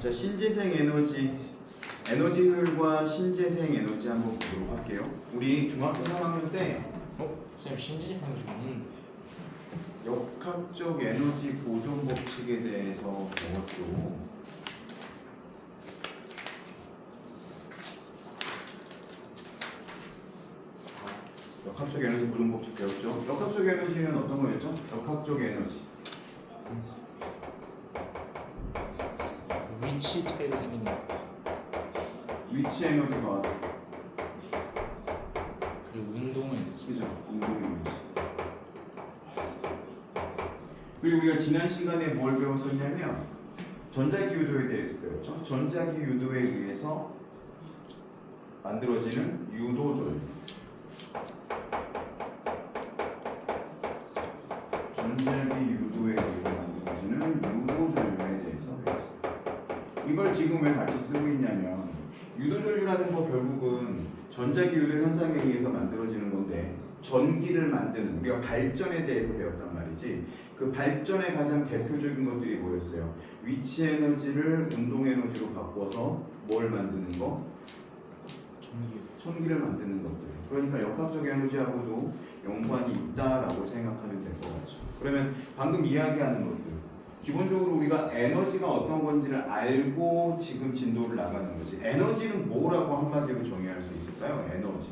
자, 신재생 에너지, 에너지 효율과 신재생 에너지 한번 보도록 할게요. 우리 중학교 3학년 때 선생님 신지식 에너지 없는데. 역학적 에너지 보존 법칙에 대해서 배웠죠. 역학적 에너지 보존 법칙 배웠죠. 역학적 에너지는 어떤 거였죠? 역학적 에너지. 위치 차이로 생기는 위치 에너지가 그리고 운동 에너지. 그죠? 운동 에너지. 그리고 우리가 지난 시간에 뭘 배웠었냐면 전자기유도에 대해서 배웠죠. 전자기유도에 의해서 만들어지는 유도존. 전자기유도에 의해서 만들어지는 유도존유에 대해서 배웠어요. 이걸 지금 왜 같이 쓰고 있냐면 유도존유라는 거 결국은 전자기유도 현상에 의해서 만들어지는 건데 전기를 만드는 우리가 발전에 대해서 배웠단 말이지. 그 발전의 가장 대표적인 것들이 뭐였어요? 위치 에너지를 운동 에너지로 바꿔서 뭘 만드는 거? 전기를 만드는 것들. 그러니까 역학적 에너지하고도 연관이 있다라고 생각하면 될 것 같죠. 그러면 방금 이야기하는 것들 기본적으로 우리가 에너지가 어떤 건지를 알고 지금 진도를 나가는 거지. 에너지는 뭐라고 한마디로 정의할 수 있을까요? 에너지.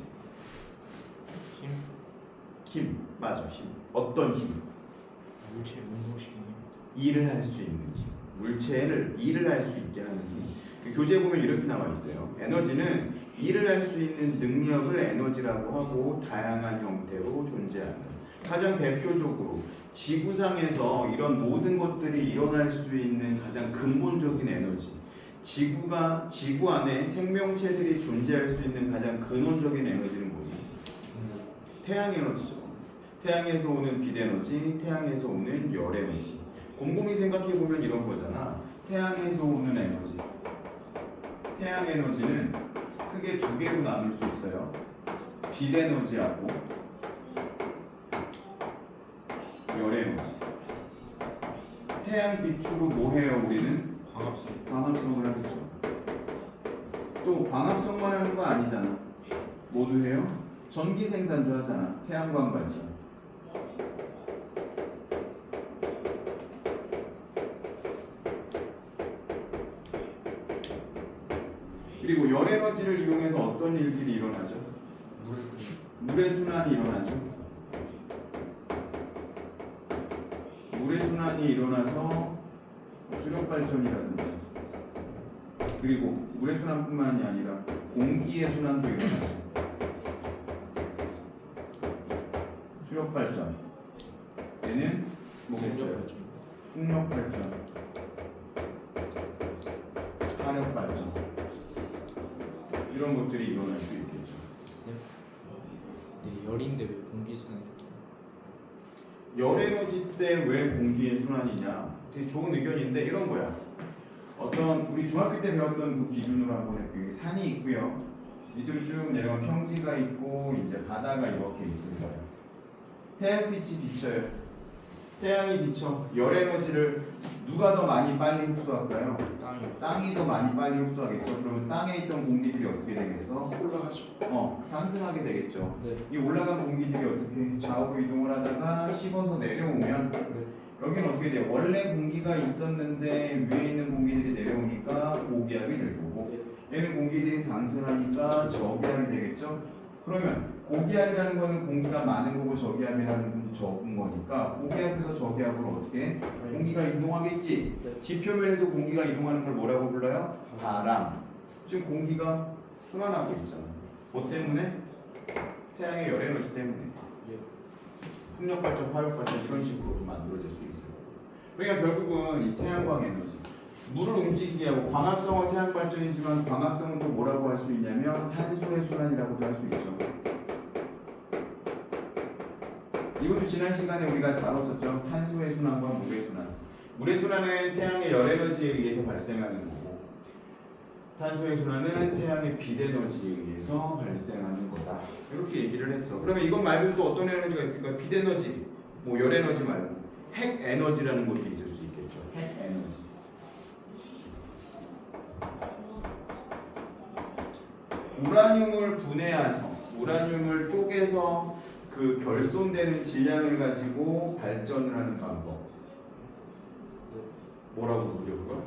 힘. 맞아. 힘. 어떤 힘? 물체 운동시키는 힘. 일을 할 수 있는 힘. 물체를 일을 할 수 있게 하는 힘. 그 교재에 보면 이렇게 나와 있어요. 에너지는 일을 할 수 있는 능력을 에너지라고 하고 다양한 형태로 존재한다. 가장 대표적으로 지구상에서 이런 모든 것들이 일어날 수 있는 가장 근본적인 에너지. 지구 안에 생명체들이 존재할 수 있는 가장 근원적인 에너지는 뭐지? 태양 에너지죠. 태양에서 오는 빛 에너지, 태양에서 오는 열 에너지. 곰곰이 생각해 보면 이런 거잖아. 태양에서 오는 에너지. 태양 에너지는 크게 두 개로 나눌 수 있어요. 빛 에너지하고 열 에너지. 태양 빛으로 뭐 해요? 우리는 광합성을 하겠죠. 또 광합성만 하는 거 아니잖아. 뭐도 해요? 전기 생산도 하잖아. 태양광 발전. 그리고 열 에너지를 이용해서 어떤 일들이 일어나죠? 물의 순환이 일어나죠. 물의 순환이 일어나서 수력 발전이라든지 그리고 물의 순환뿐만이 아니라 공기의 순환도 일어나죠. 수력 발전. 얘는 뭐겠어요? 풍력 발전, 화력 발전 이런 것들이 일어날 수 있겠죠. 네, 열인데 왜 공기 순환? 열 에너지 때 왜 공기의 순환이냐? 되게 좋은 의견인데 이런 거야. 어떤 우리 중학교 때 배웠던 그 기준으로 한번 해볼게요. 여기 산이 있고요. 밑으로 쭉 내려가면 평지가 있고 이제 바다가 이렇게 있을 거예요. 태양빛이 비쳐요. 태양이 비쳐. 열 에너지를 누가 더 많이 빨리 흡수할까요? 땅이 더 많이 빨리 흡수하겠죠. 그러면 땅에 있던 공기들이 어떻게 되겠어? 올라가죠. 상승하게 되겠죠. 네. 이 올라간 공기들이 어떻게 좌우로 이동을 하다가 씹어서 내려오면 여기는 어떻게 돼요? 원래 공기가 있었는데 위에 있는 공기들이 내려오니까 고기압이 될 거고 얘는 공기들이 상승하니까 저기압이 되겠죠. 그러면 고기압이라는 거는 공기가 많은 거고 저기압이라는 건 적은 거니까 고기압에서 저기압으로 어떻게 공기가 이동하겠지. 지표면에서 공기가 이동하는 걸 뭐라고 불러요? 바람. 지금 공기가 순환하고 있잖아. 뭐 때문에? 태양의 열 에너지 때문에. 풍력 발전, 화력 발전 이런 식으로도 만들어질 수 있어요. 그러니까 결국은 이 태양광 에너지, 물을 움직이게 하고 광합성은 태양 발전이지만 광합성은 또 뭐라고 할 수 있냐면 탄소의 순환이라고도 할 수 있죠. 이것도 지난 시간에 우리가 다뤘었죠. 탄소의 순환과 물의 순환. 물의 순환은 태양의 열 에너지에 의해서 발생하는 거고 탄소의 순환은 태양의 빛 에너지에 의해서 발생하는 거다. 이렇게 얘기를 했어. 그러면 이것 말고 또 어떤 에너지가 있을까? 빛 에너지, 뭐 열 에너지 말고 핵 에너지라는 것도 있을 수 있겠죠. 핵 에너지. 우라늄을 분해해서 우라늄을 쪼개서 그 결손되는 질량을 가지고 발전을 하는 방법. 뭐라고 부르죠 그걸?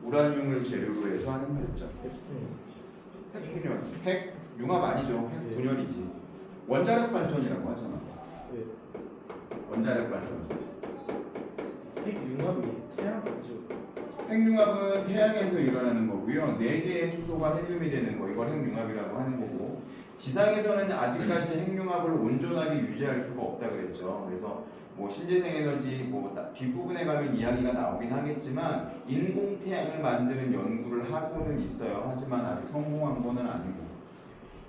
우라늄을 재료로 해서 하는 발전. 핵분열. 핵융합 아니죠. 핵분열이지. 원자력 발전이라고 하잖아. 네. 원자력 발전. 핵융합이 태양 아니죠? 핵융합은 태양에서 일어나는 거고요. 4개의 수소가 헬륨이 되는 거. 이걸 핵융합이라고 하는 거고. 지상에서는 아직까지 핵융합을 온전하게 유지할 수가 없다 그랬죠. 그래서 뭐 신재생 에너지 뭐 뒷부분에 가면 이야기가 나오긴 하겠지만 인공 태양을 만드는 연구를 하고는 있어요. 하지만 아직 성공한 거는 아니고.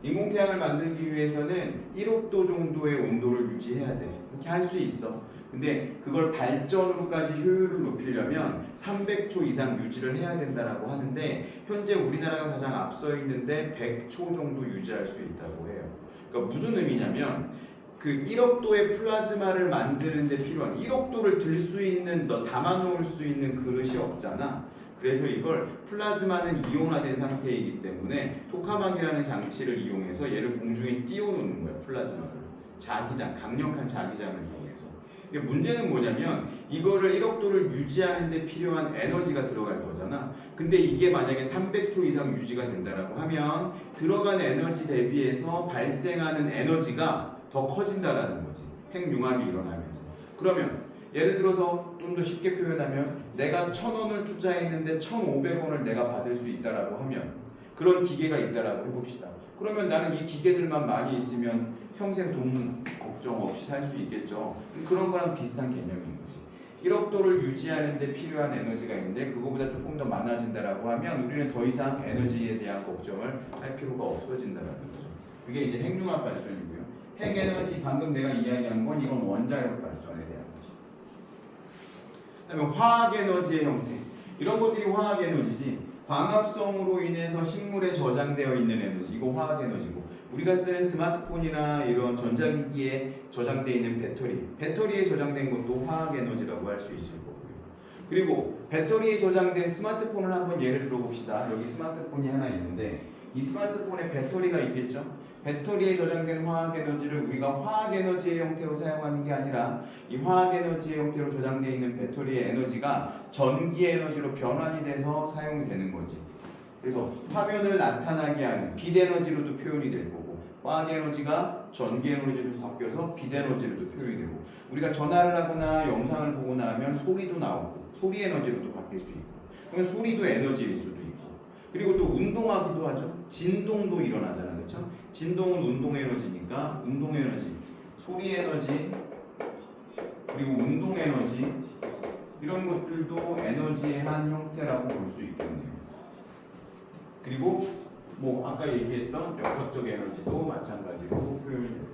인공 태양을 만들기 위해서는 1억 도 정도의 온도를 유지해야 돼. 이렇게 할 수 있어. 근데 그걸 발전으로까지 효율을 높이려면 300초 이상 유지를 해야 된다라고 하는데 현재 우리나라가 가장 앞서 있는데 100초 정도 유지할 수 있다고 해요. 그러니까 무슨 의미냐면 그 1억 도의 플라즈마를 만드는 데 필요한 1억 도를 들 수 있는 담아 놓을 수 있는 그릇이 없잖아. 그래서 이걸 플라즈마는 이온화된 상태이기 때문에 토카막이라는 장치를 이용해서 얘를 공중에 띄워 놓는 거야. 플라즈마를. 자기장, 강력한 자기장을 이용해서. 문제는 뭐냐면 이거를 1억 도를 유지하는 데 필요한 에너지가 들어갈 거잖아. 근데 이게 만약에 300초 이상 유지가 된다라고 하면 들어간 에너지 대비해서 발생하는 에너지가 더 커진다라는 거지. 핵융합이 일어나면서. 그러면 예를 들어서 좀 더 쉽게 표현하면 내가 1,000원을 투자했는데 1,500원을 내가 받을 수 있다라고 하면 그런 기계가 있다라고 해봅시다. 그러면 나는 이 기계들만 많이 있으면 평생 돈 걱정 없이 살 수 있겠죠. 그런 거랑 비슷한 개념인 거지. 1억 도를 유지하는 데 필요한 에너지가 있는데 그거보다 조금 더 많아진다라고 하면 우리는 더 이상 에너지에 대한 걱정을 할 필요가 없어진다라는 거죠. 그게 이제 핵융합 발전이고요. 핵에너지 방금 내가 이야기한 건 이건 원자력 발전에 대한 거죠. 그다음에 화학에너지의 형태. 이런 것들이 화학에너지지. 광합성으로 인해서 식물에 저장되어 있는 에너지. 이거 화학에너지고. 우리가 쓰는 스마트폰이나 이런 전자기기에 저장되어 있는 배터리에 저장된 것도 화학에너지라고 할 수 있을 거고요. 그리고 배터리에 저장된 스마트폰을 한번 예를 들어봅시다. 여기 스마트폰이 하나 있는데 이 스마트폰에 배터리가 있겠죠? 배터리에 저장된 화학에너지를 우리가 화학에너지의 형태로 사용하는 게 아니라 이 화학에너지의 형태로 저장되어 있는 배터리의 에너지가 전기에너지로 변환이 돼서 사용이 되는 거지. 그래서 화면을 나타나게 하는 빛에너지로도 표현이 될 거고 화학에너지가 전기에너지로 바뀌어서 빛에너지로도 표현이 되고 우리가 전화를 하거나 영상을 보거나 하면 소리도 나오고 소리에너지로도 바뀔 수 있고 그러면 소리도 에너지일 수도 있고 그리고 또 운동하기도 하죠. 진동도 일어나잖아. 그렇죠? 진동은 운동에너지니까 운동에너지, 소리에너지 그리고 운동에너지 이런 것들도 에너지의 한 형태라고 볼 수 있겠네요. 그리고 뭐 아까 얘기했던 역학적 에너지도 마찬가지로 표현이 됩니다.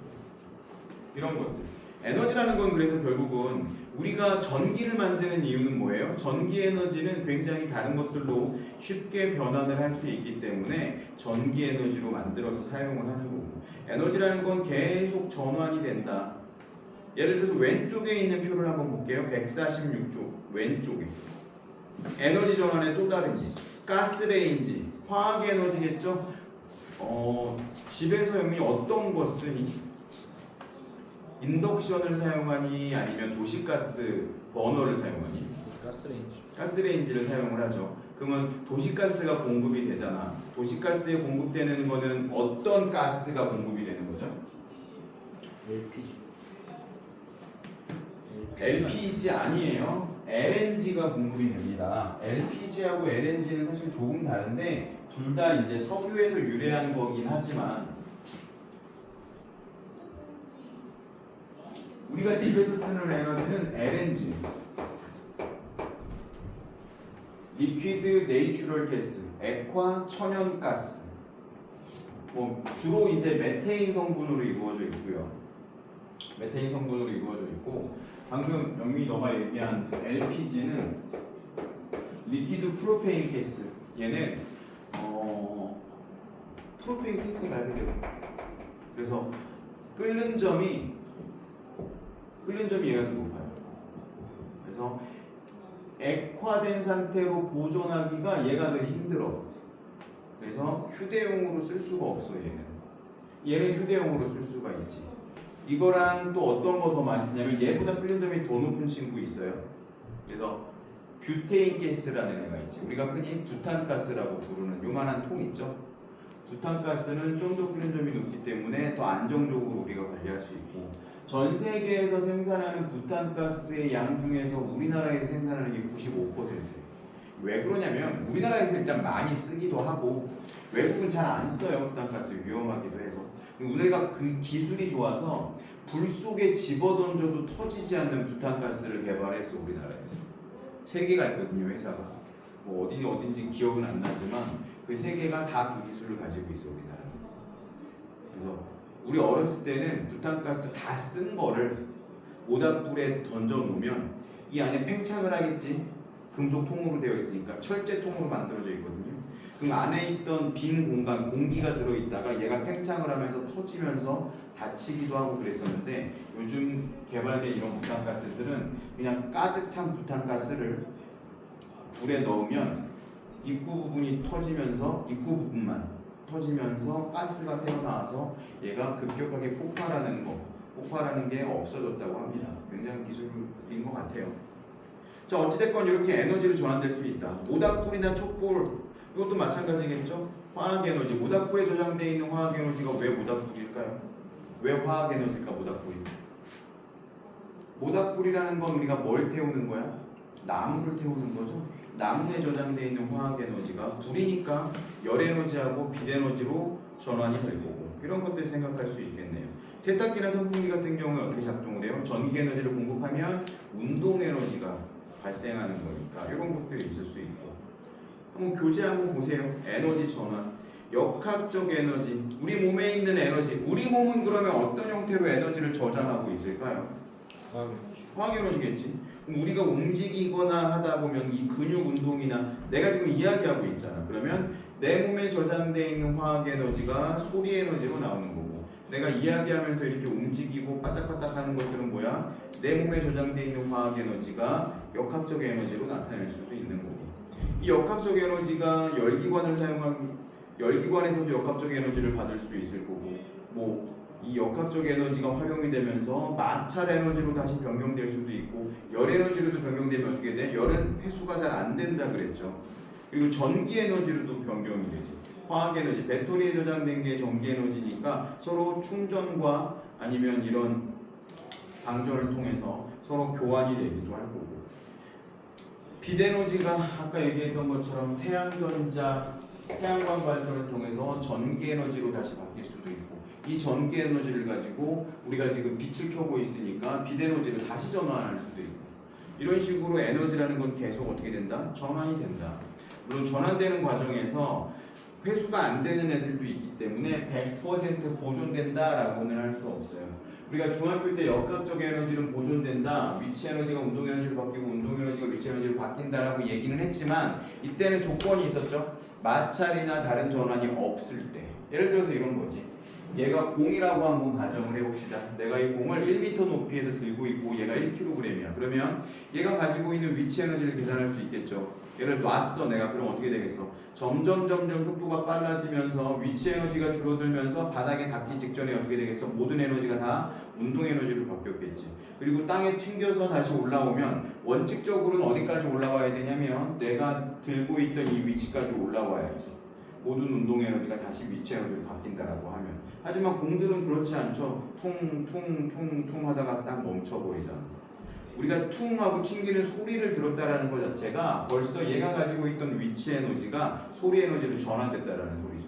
이런 것들. 에너지라는 건 그래서 결국은 우리가 전기를 만드는 이유는 뭐예요? 전기 에너지는 굉장히 다른 것들로 쉽게 변환을 할 수 있기 때문에 전기 에너지로 만들어서 사용을 하는 거고 에너지라는 건 계속 전환이 된다. 예를 들어서 왼쪽에 있는 표를 한번 볼게요. 146쪽 왼쪽에 에너지 전환의 또 다른 게 가스레인지 화학에너지겠죠? 집에서 형이 어떤 거 쓰니? 인덕션을 사용하니 아니면 도시가스 버너를 사용하니? 가스레인지를 사용을 하죠. 그러면 도시가스가 공급이 되잖아. 도시가스에 공급되는 거는 어떤 가스가 공급이 되는 거죠? LPG 아니에요. LNG가 공급이 됩니다. LPG하고 LNG는 사실 조금 다른데 둘 다 이제 석유에서 유래한 거긴 하지만 우리가 집에서 쓰는 에너지는 LNG, 리퀴드 네이추럴 가스, 액화 천연가스. 뭐 주로 이제 메테인 성분으로 이루어져 있고요. 메테인 성분으로 이루어져 있고 방금 영민이 너가 얘기한 LPG는 리퀴드 프로페인 가스. 얘는 프로페인 가스 말 그대로. 그래서 끓는 점이 얘가 더 높아요. 그래서 액화된 상태로 보존하기가 얘가 더 힘들어. 그래서 휴대용으로 쓸 수가 없어 얘는 휴대용으로 쓸 수가 있지. 이거랑 또 어떤 거 더 많이 쓰냐면 얘보다 끓는 점이 더 높은 친구 있어요. 그래서 뷰테인 가스라는 애가 있지. 우리가 흔히 부탄가스라고 부르는 요만한 통 있죠. 부탄가스는 좀 더 끓는 점이 높기 때문에 더 안정적으로 우리가 관리할 수 있고, 전 세계에서 생산하는 부탄가스의 양 중에서 우리나라에서 생산하는 게 95%예요. 왜 그러냐면 우리나라에서 일단 많이 쓰기도 하고 외국은 잘 안 써요. 부탄가스 위험하기도 해서. 우리가 그 기술이 좋아서 불 속에 집어던져도 터지지 않는 부탄가스를 개발했어 우리나라에서. 세 개가 있거든요 회사가. 뭐 어딘지 기억은 안 나지만 그 세 개가 다 그 기술을 가지고 있어 우리나라. 그래서 우리 어렸을 때는 부탄가스 다 쓴 거를 모닥불에 던져 놓으면 이 안에 팽창을 하겠지. 금속 통으로 되어 있으니까 철제 통으로 만들어져 있거든요. 그럼 안에 있던 빈 공간, 공기가 들어있다가 얘가 팽창을 하면서 터지면서 다치기도 하고 그랬었는데, 요즘 개발된 이런 부탄가스들은 그냥 가득 찬 부탄가스를 불에 넣으면 입구 부분이 터지면서 입구 부분만 터지면서 가스가 새어나와서 얘가 급격하게 폭발하는 게 없어졌다고 합니다. 굉장히 기술인 것 같아요. 자, 어찌됐건 이렇게 에너지를 전환될 수 있다. 모닥불이나 촛불 이것도 마찬가지겠죠. 화학에너지, 모닥불에 저장되어 있는 화학에너지가 왜 모닥불일까요? 왜 화학에너지일까 모닥불이? 모닥불이라는 건 우리가 뭘 태우는 거야? 나무를 태우는 거죠. 나무에 저장되어 있는 화학에너지가 불이니까 열에너지하고 빛에너지로 전환이 될 거고, 이런 것들 생각할 수 있겠네요. 세탁기나 선풍기 같은 경우에 어떻게 작동을 해요? 전기에너지를 공급하면 운동에너지가 발생하는 거니까 이런 것들이 있을 수 있고. 한번 교재 한번 보세요. 에너지 전환, 역학적 에너지, 우리 몸에 있는 에너지. 우리 몸은 그러면 어떤 형태로 에너지를 저장하고 있을까요? 화학에너지겠지. 그럼 우리가 움직이거나 하다 보면 이 근육 운동이나 내가 지금 이야기하고 있잖아. 그러면 내 몸에 저장되어 있는 화학에너지가 소리에너지로 나오는 거고, 내가 이야기하면서 이렇게 움직이고 바닥바닥 하는 것들은 뭐야? 내 몸에 저장되어 있는 화학에너지가 역학적 에너지로 나타낼 수도 있는 거고, 이 역학적 에너지가 열기관에서도 역학적 에너지를 받을 수 있을 거고, 뭐 이 역학적 에너지가 활용이 되면서 마찰 에너지로 다시 변경될 수도 있고, 열 에너지로도 변경되면 어떻게 돼? 열은 회수가 잘 안 된다 그랬죠. 그리고 전기 에너지로도 변경이 되지. 화학 에너지, 배터리에 저장된 게 전기 에너지니까 서로 충전과 아니면 이런 방전을 통해서 서로 교환이 되기도 할 거고, 빛 에너지가 아까 얘기했던 것처럼 태양광 발전을 통해서 전기 에너지로 다시 바뀔 수도 있고, 이 전기 에너지를 가지고 우리가 지금 빛을 켜고 있으니까 빛 에너지를 다시 전환할 수도 있고, 이런 식으로 에너지라는 건 계속 어떻게 된다? 전환이 된다. 물론 전환되는 과정에서 회수가 안 되는 애들도 있기 때문에 100% 보존된다라고는 할 수 없어요. 우리가 중학교 때 역학적 에너지는 보존된다, 위치 에너지가 운동 에너지로 바뀌고 운동 에너지가 위치 에너지로 바뀐다라고 얘기는 했지만, 이때는 조건이 있었죠. 마찰이나 다른 전환이 없을 때. 예를 들어서 이런 거지. 얘가 공이라고 한번 가정을 해봅시다. 내가 이 공을 1m 높이에서 들고 있고 얘가 1kg이야. 그러면 얘가 가지고 있는 위치 에너지를 계산할 수 있겠죠. 얘를 놨어 내가. 그럼 어떻게 되겠어? 점점 속도가 빨라지면서 위치 에너지가 줄어들면서 바닥에 닿기 직전에 어떻게 되겠어? 모든 에너지가 다 운동 에너지로 바뀌었겠지. 그리고 땅에 튕겨서 다시 올라오면 원칙적으로는 어디까지 올라와야 되냐면 내가 들고 있던 이 위치까지 올라와야지. 모든 운동 에너지가 다시 위치 에너지로 바뀐다라고 하면. 하지만 공들은 그렇지 않죠. 퉁 하다가 딱 멈춰버리잖아. 우리가 퉁 하고 튕기는 소리를 들었다라는 것 자체가 벌써 얘가 가지고 있던 위치 에너지가 소리 에너지로 전환됐다라는 소리죠.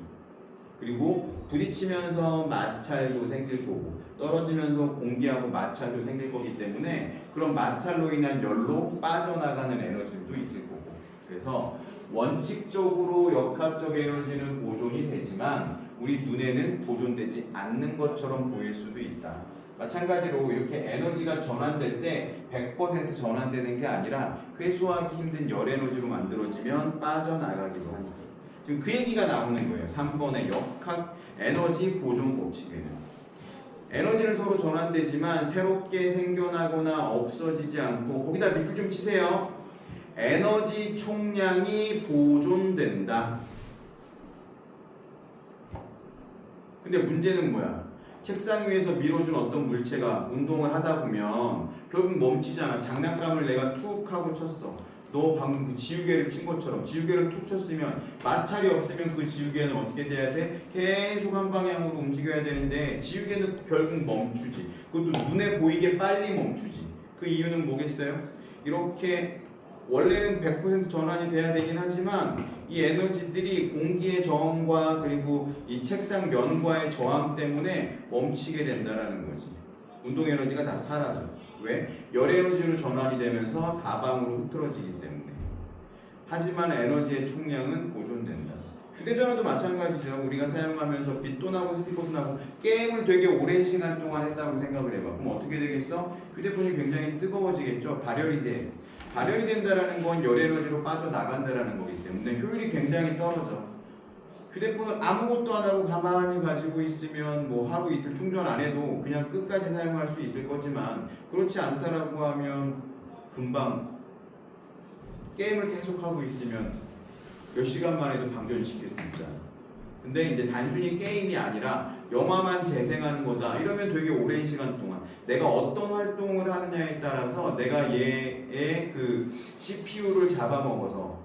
그리고 부딪히면서 마찰도 생길 거고, 떨어지면서 공기하고 마찰도 생길 거기 때문에 그런 마찰로 인한 열로 빠져나가는 에너지도 있을 거고. 그래서 원칙적으로 역학적 에너지는 보존이 되지만 우리 눈에는 보존되지 않는 것처럼 보일 수도 있다. 마찬가지로 이렇게 에너지가 전환될 때 100% 전환되는 게 아니라 회수하기 힘든 열 에너지로 만들어지면 빠져나가기도 합니다. 지금 그 얘기가 나오는 거예요. 3번의 역학 에너지 보존 법칙에는 에너지는 서로 전환되지만 새롭게 생겨나거나 없어지지 않고, 거기다 밑줄 좀 치세요. 에너지 총량이 보존된다. 근데 문제는 뭐야? 책상 위에서 밀어준 어떤 물체가 운동을 하다 보면 결국 멈추잖아. 장난감을 내가 툭 하고 쳤어. 너 방금 그 지우개를 친 것처럼 지우개를 툭 쳤으면 마찰이 없으면 그 지우개는 어떻게 돼야 돼? 계속 한 방향으로 움직여야 되는데 지우개는 결국 멈추지. 그것도 눈에 보이게 빨리 멈추지. 그 이유는 뭐겠어요? 이렇게 원래는 100% 전환이 돼야 되긴 하지만 이 에너지들이 공기의 저항과 그리고 이 책상 면과의 저항 때문에 멈추게 된다라는 거지. 운동 에너지가 다 사라져. 왜? 열 에너지로 전환이 되면서 사방으로 흐트러지기 때문에. 하지만 에너지의 총량은 보존된다. 휴대전화도 마찬가지죠. 우리가 사용하면서 빛도 나고 스피커도 나고 게임을 되게 오랜 시간 동안 했다고 생각을 해봐. 그럼 어떻게 되겠어? 휴대폰이 굉장히 뜨거워지겠죠. 발열이 돼. 발열이 된다라는 건 열 에너지로 빠져나간다라는 거기 때문에 효율이 굉장히 떨어져. 휴대폰을 아무것도 안 하고 가만히 가지고 있으면 뭐 하루 이틀 충전 안 해도 그냥 끝까지 사용할 수 있을 거지만 그렇지 않다라고 하면 금방 게임을 계속 하고 있으면 몇 시간만 해도 방전시킬 수 있잖아. 근데 이제 단순히 게임이 아니라 영화만 재생하는 거다 이러면 되게 오랜 시간 동안 내가 어떤 활동을 하느냐에 따라서 내가 얘의 그 CPU를 잡아먹어서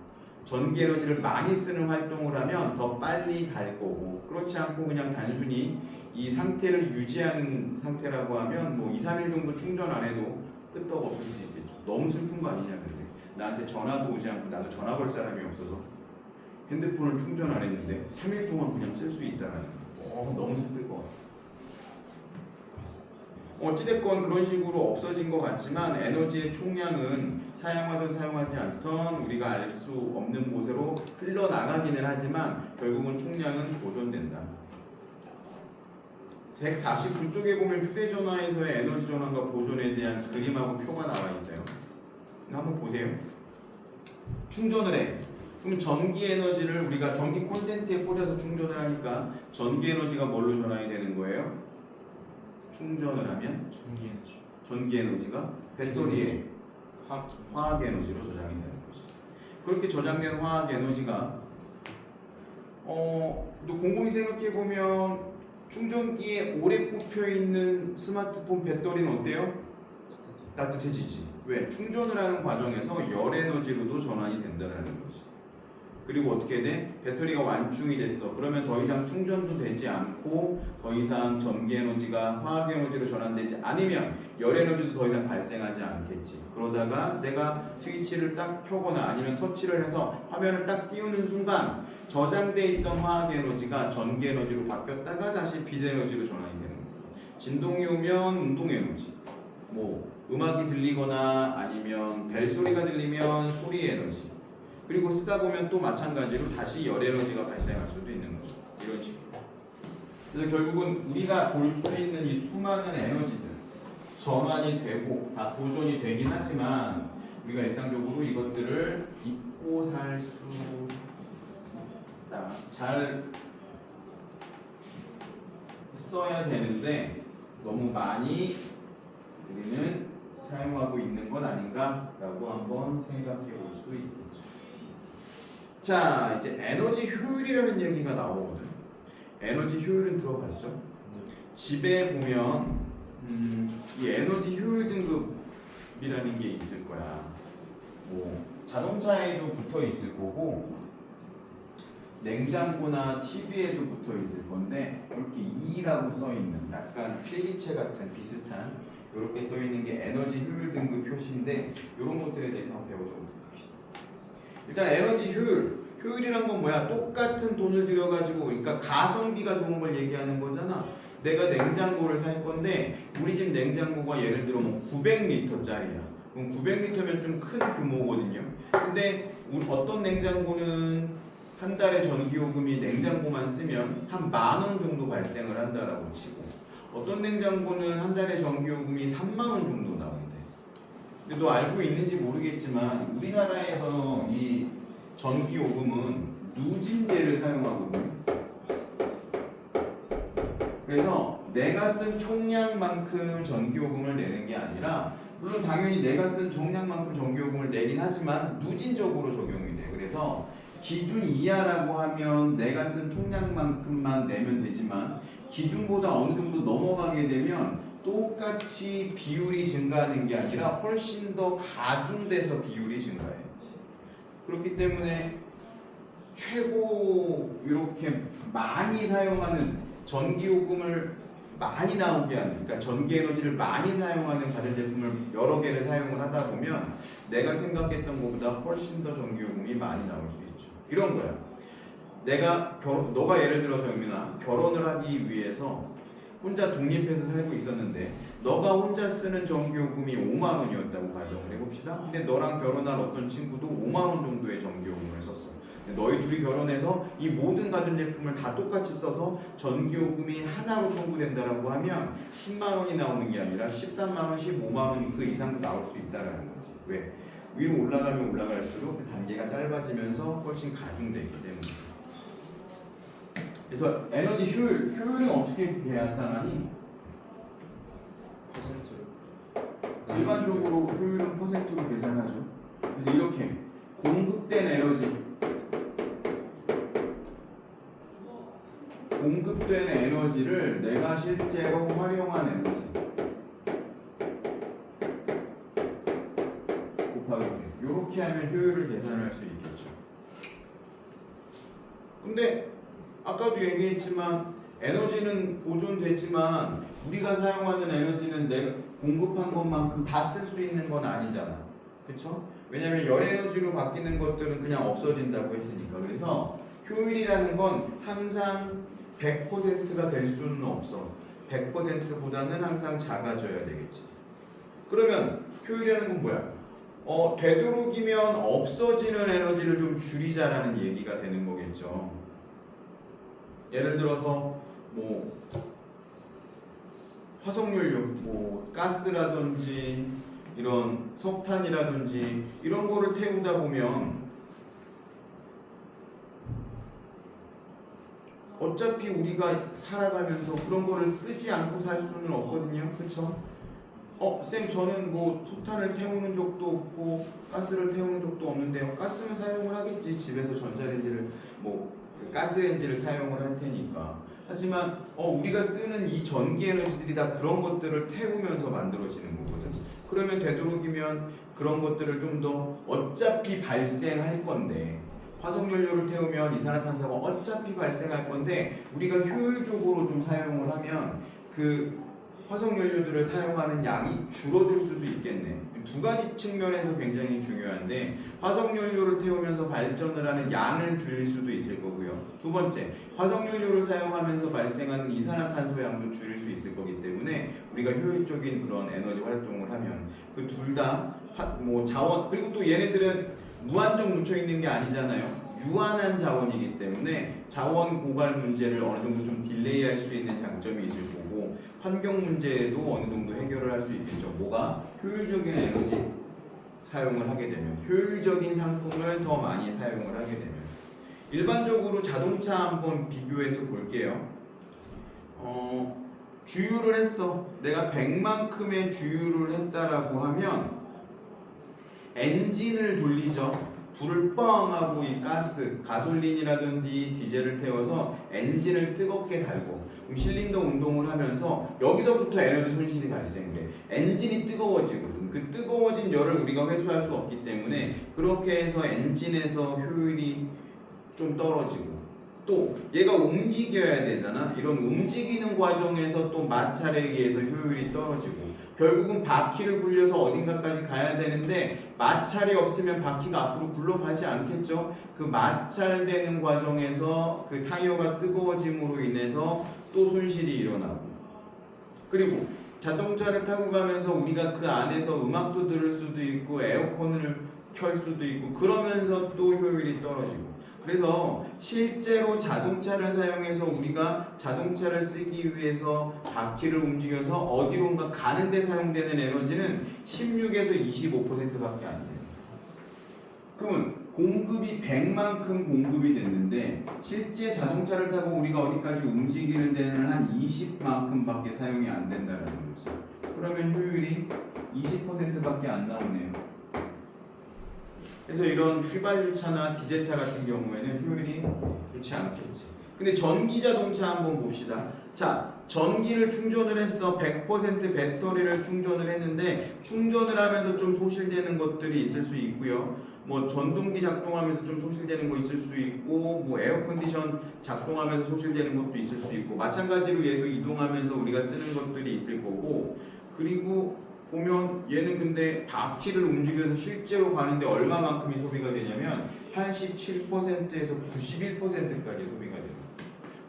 전기 에너지를 많이 쓰는 활동을 하면 더 빨리 갈 거고 그렇지 않고 그냥 단순히 이 상태를 유지하는 상태라고 하면 뭐 2, 3일 정도 충전 안 해도 끄떡없을 수 있겠죠. 너무 슬픈 거 아니냐 근데 나한테 전화도 오지 않고 나도 전화 걸 사람이 없어서 핸드폰을 충전 안 했는데 3일 동안 그냥 쓸 수 있다라는 거. 너무 슬플 것 같아. 어찌됐건 그런 식으로 없어진 것 같지만 에너지의 총량은 사용하든 사용하지 않던 우리가 알 수 없는 곳으로 흘러나가기는 하지만 결국은 총량은 보존된다. 149쪽에 보면 휴대전화에서의 에너지 전환과 보존에 대한 그림하고 표가 나와 있어요. 한번 보세요. 충전을 해. 그럼 전기 에너지를 우리가 전기 콘센트에 꽂아서 충전을 하니까 전기 에너지가 뭘로 전환이 되는 거예요? 충전을 하면 전기 에너지. 전기 에너지가 배터리에 화학 에너지로 저장이 되는 거지. 그렇게 저장된 화학 에너지가 또 곰곰이 생각해 보면 충전기에 오래 꼽혀 있는 스마트폰 배터리는 어때요? 따뜻해지지. 왜? 충전을 하는 과정에서 열 에너지로도 전환이 된다는 거지. 그리고 어떻게 돼? 배터리가 완충이 됐어. 그러면 더 이상 충전도 되지 않고 더 이상 전기 에너지가 화학 에너지로 전환되지 않으면 열 에너지도 더 이상 발생하지 않겠지. 그러다가 내가 스위치를 딱 켜거나 아니면 터치를 해서 화면을 딱 띄우는 순간 저장돼 있던 화학 에너지가 전기 에너지로 바뀌었다가 다시 빛 에너지로 전환이 되는 거야. 진동이 오면 운동 에너지. 뭐 음악이 들리거나 아니면 벨소리가 들리면 소리 에너지. 그리고 쓰다 보면 또 마찬가지로 다시 열 에너지가 발생할 수도 있는 거죠. 이런 식으로. 그래서 결국은 우리가 볼 수 있는 이 수많은 에너지들 전환이 되고 다 보존이 되긴 하지만 우리가 일상적으로 이것들을 잊고 살 수 있다. 잘 써야 되는데 너무 많이 우리는 사용하고 있는 것 아닌가라고 한번 생각해 볼 수 있겠죠. 자, 이제 에너지 효율이라는 얘기가 나오거든. 에너지 효율은 들어봤죠? 집에 보면 이 에너지 효율 등급이라는 게 있을 거야. 뭐 자동차에도 붙어 있을 거고 냉장고나 TV에도 붙어 있을 건데 이렇게 E라고 써 있는 약간 필기체 같은 비슷한 이렇게 써 있는 게 에너지 효율 등급 표시인데 이런 것들에 대해서 한번 배워보도록 합시다. 일단 에너지 효율이란 건 뭐야? 똑같은 돈을 들여가지고 그러니까 가성비가 좋은 걸 얘기하는 거잖아. 내가 냉장고를 살 건데 우리 집 냉장고가 예를 들어 뭐 900리터짜리야. 그럼 900리터면 좀 큰 규모거든요. 근데 어떤 냉장고는 한 달에 전기요금이 냉장고만 쓰면 한 10,000원 정도 발생을 한다라고 치고 어떤 냉장고는 한 달에 전기요금이 30,000원 정도 나온대. 근데 너 알고 있는지 모르겠지만 우리나라에서 이 전기요금은 누진제를 사용하거든요. 그래서 내가 쓴 총량만큼 전기요금을 내는 게 아니라 물론 당연히 내가 쓴 총량만큼 전기요금을 내긴 하지만 누진적으로 적용이 돼. 그래서 기준 이하라고 하면 내가 쓴 총량만큼만 내면 되지만 기준보다 어느 정도 넘어가게 되면 똑같이 비율이 증가하는 게 아니라 훨씬 더 가중돼서 비율이 증가해요. 그렇기 때문에 최고 이렇게 많이 사용하는 전기요금을 많이 나오게 하는, 그러니까 전기 에너지를 많이 사용하는 가전제품을 여러 개를 사용을 하다 보면 내가 생각했던 것보다 훨씬 더 전기요금이 많이 나올 수 있죠. 이런 거야. 너가 예를 들어서 영민아 결혼을 하기 위해서 혼자 독립해서 살고 있었는데 너가 혼자 쓰는 전기요금이 5만 원이었다고 가정을 해봅시다. 근데 너랑 결혼할 어떤 친구도 5만 원 정도의 전기요금을 썼어. 너희 둘이 결혼해서 이 모든 가전제품을 다 똑같이 써서 전기요금이 하나로 청구된다라고 하면 10만 원이 나오는 게 아니라 13만 원, 15만 원이 그 이상도 나올 수 있다라는 거지. 왜? 위로 올라가면 올라갈수록 그 단계가 짧아지면서 훨씬 가중되기 때문에. 그래서 에너지 효율은 어떻게 계산하니? 퍼센트로. 일반적으로 효율은 퍼센트로 계산하죠. 그래서 이렇게 공급된 에너지를 내가 실제로 활용한 에너지 곱하기 이렇게 하면 효율을 계산할 수 있겠죠. 근데 아까도 얘기했지만 에너지는 보존됐지만 우리가 사용하는 에너지는 내가 공급한 것만큼 다 쓸 수 있는 건 아니잖아. 그쵸? 왜냐면 열에너지로 바뀌는 것들은 그냥 없어진다고 했으니까. 그래서 효율이라는 건 항상 100%가 될 수는 없어. 100%보다는 항상 작아져야 되겠지. 그러면 효율이라는 건 뭐야? 되도록이면 없어지는 에너지를 좀 줄이자라는 얘기가 되는 거겠죠. 예를 들어서 뭐 화석연료, 가스라든지 이런 석탄이라든지 이런 거를 태우다 보면 어차피 우리가 살아가면서 그런 거를 쓰지 않고 살 수는 없거든요. 그쵸? 쌤 저는 뭐 석탄을 태우는 적도 없고 가스를 태우는 적도 없는데요. 가스는 사용을 하겠지. 집에서 전자레인지를 그 가스레인지를 사용을 할 테니까. 하지만 우리가 쓰는 이 전기 에너지들이 다 그런 것들을 태우면서 만들어지는 거거든. 그러면 되도록이면 그런 것들을 좀 더 어차피 발생할 건데 화석연료를 태우면 이산화탄소가 어차피 발생할 건데 우리가 효율적으로 좀 사용을 하면 그 화석연료들을 사용하는 양이 줄어들 수도 있겠네. 두 가지 측면에서 굉장히 중요한데 화석연료를 태우면서 발전을 하는 양을 줄일 수도 있을 거고요. 두 번째, 화석연료를 사용하면서 발생하는 이산화탄소 양도 줄일 수 있을 거기 때문에 우리가 효율적인 그런 에너지 활동을 하면 그 둘 다 자원, 그리고 또 얘네들은 무한정 묻혀있는 게 아니잖아요. 유한한 자원이기 때문에 자원 고갈 문제를 어느 정도 좀 딜레이할 수 있는 장점이 있을 거고 환경 문제에도 어느 정도 해결을 할 수 있겠죠. 뭐가? 효율적인 에너지 사용을 하게 되면, 효율적인 상품을 더 많이 사용을 하게 되면. 일반적으로 자동차 한번 비교해서 볼게요. 주유를 했어. 내가 100만큼의 주유를 했다라고 하면 엔진을 돌리죠. 불을 뻥 하고 이 가솔린이라든지 디젤을 태워서 엔진을 뜨겁게 달고 그럼 실린더 운동을 하면서 여기서부터 에너지 손실이 발생을 해. 엔진이 뜨거워지거든. 그 뜨거워진 열을 우리가 회수할 수 없기 때문에 그렇게 해서 엔진에서 효율이 좀 떨어지고 또 얘가 움직여야 되잖아. 이런 움직이는 과정에서 또 마찰에 의해서 효율이 떨어지고 결국은 바퀴를 굴려서 어딘가까지 가야 되는데 마찰이 없으면 바퀴가 앞으로 굴러가지 않겠죠. 그 마찰되는 과정에서 그 타이어가 뜨거워짐으로 인해서 또 손실이 일어나고 그리고 자동차를 타고 가면서 우리가 그 안에서 음악도 들을 수도 있고 에어컨을 켤 수도 있고 그러면서 또 효율이 떨어지고 그래서 실제로 자동차를 사용해서 우리가 자동차를 쓰기 위해서 바퀴를 움직여서 어디론가 가는 데 사용되는 에너지는 16에서 25%밖에 안 돼요. 그러면 공급이 100만큼 공급이 됐는데 실제 자동차를 타고 우리가 어디까지 움직이는 데는 한 20만큼밖에 사용이 안 된다는 거지. 그러면 효율이 20%밖에 안 나오네요. 그래서 이런 휘발유차나 디젤차 같은 경우에는 효율이 좋지 않겠지. 근데 전기 자동차 한번 봅시다. 자, 전기를 충전을 했어. 100% 배터리를 충전을 했는데 충전을 하면서 좀 소실되는 것들이 있을 수 있고요. 뭐 전동기 작동하면서 좀 소실되는 거 있을 수 있고, 뭐 에어컨디션 작동하면서 소실되는 것도 있을 수 있고, 마찬가지로 얘도 이동하면서 우리가 쓰는 것들이 있을 거고, 그리고 보면 얘는 근데 바퀴를 움직여서 실제로 가는데 얼마만큼이 소비가 되냐면 87%에서 91%까지 소비가 돼요.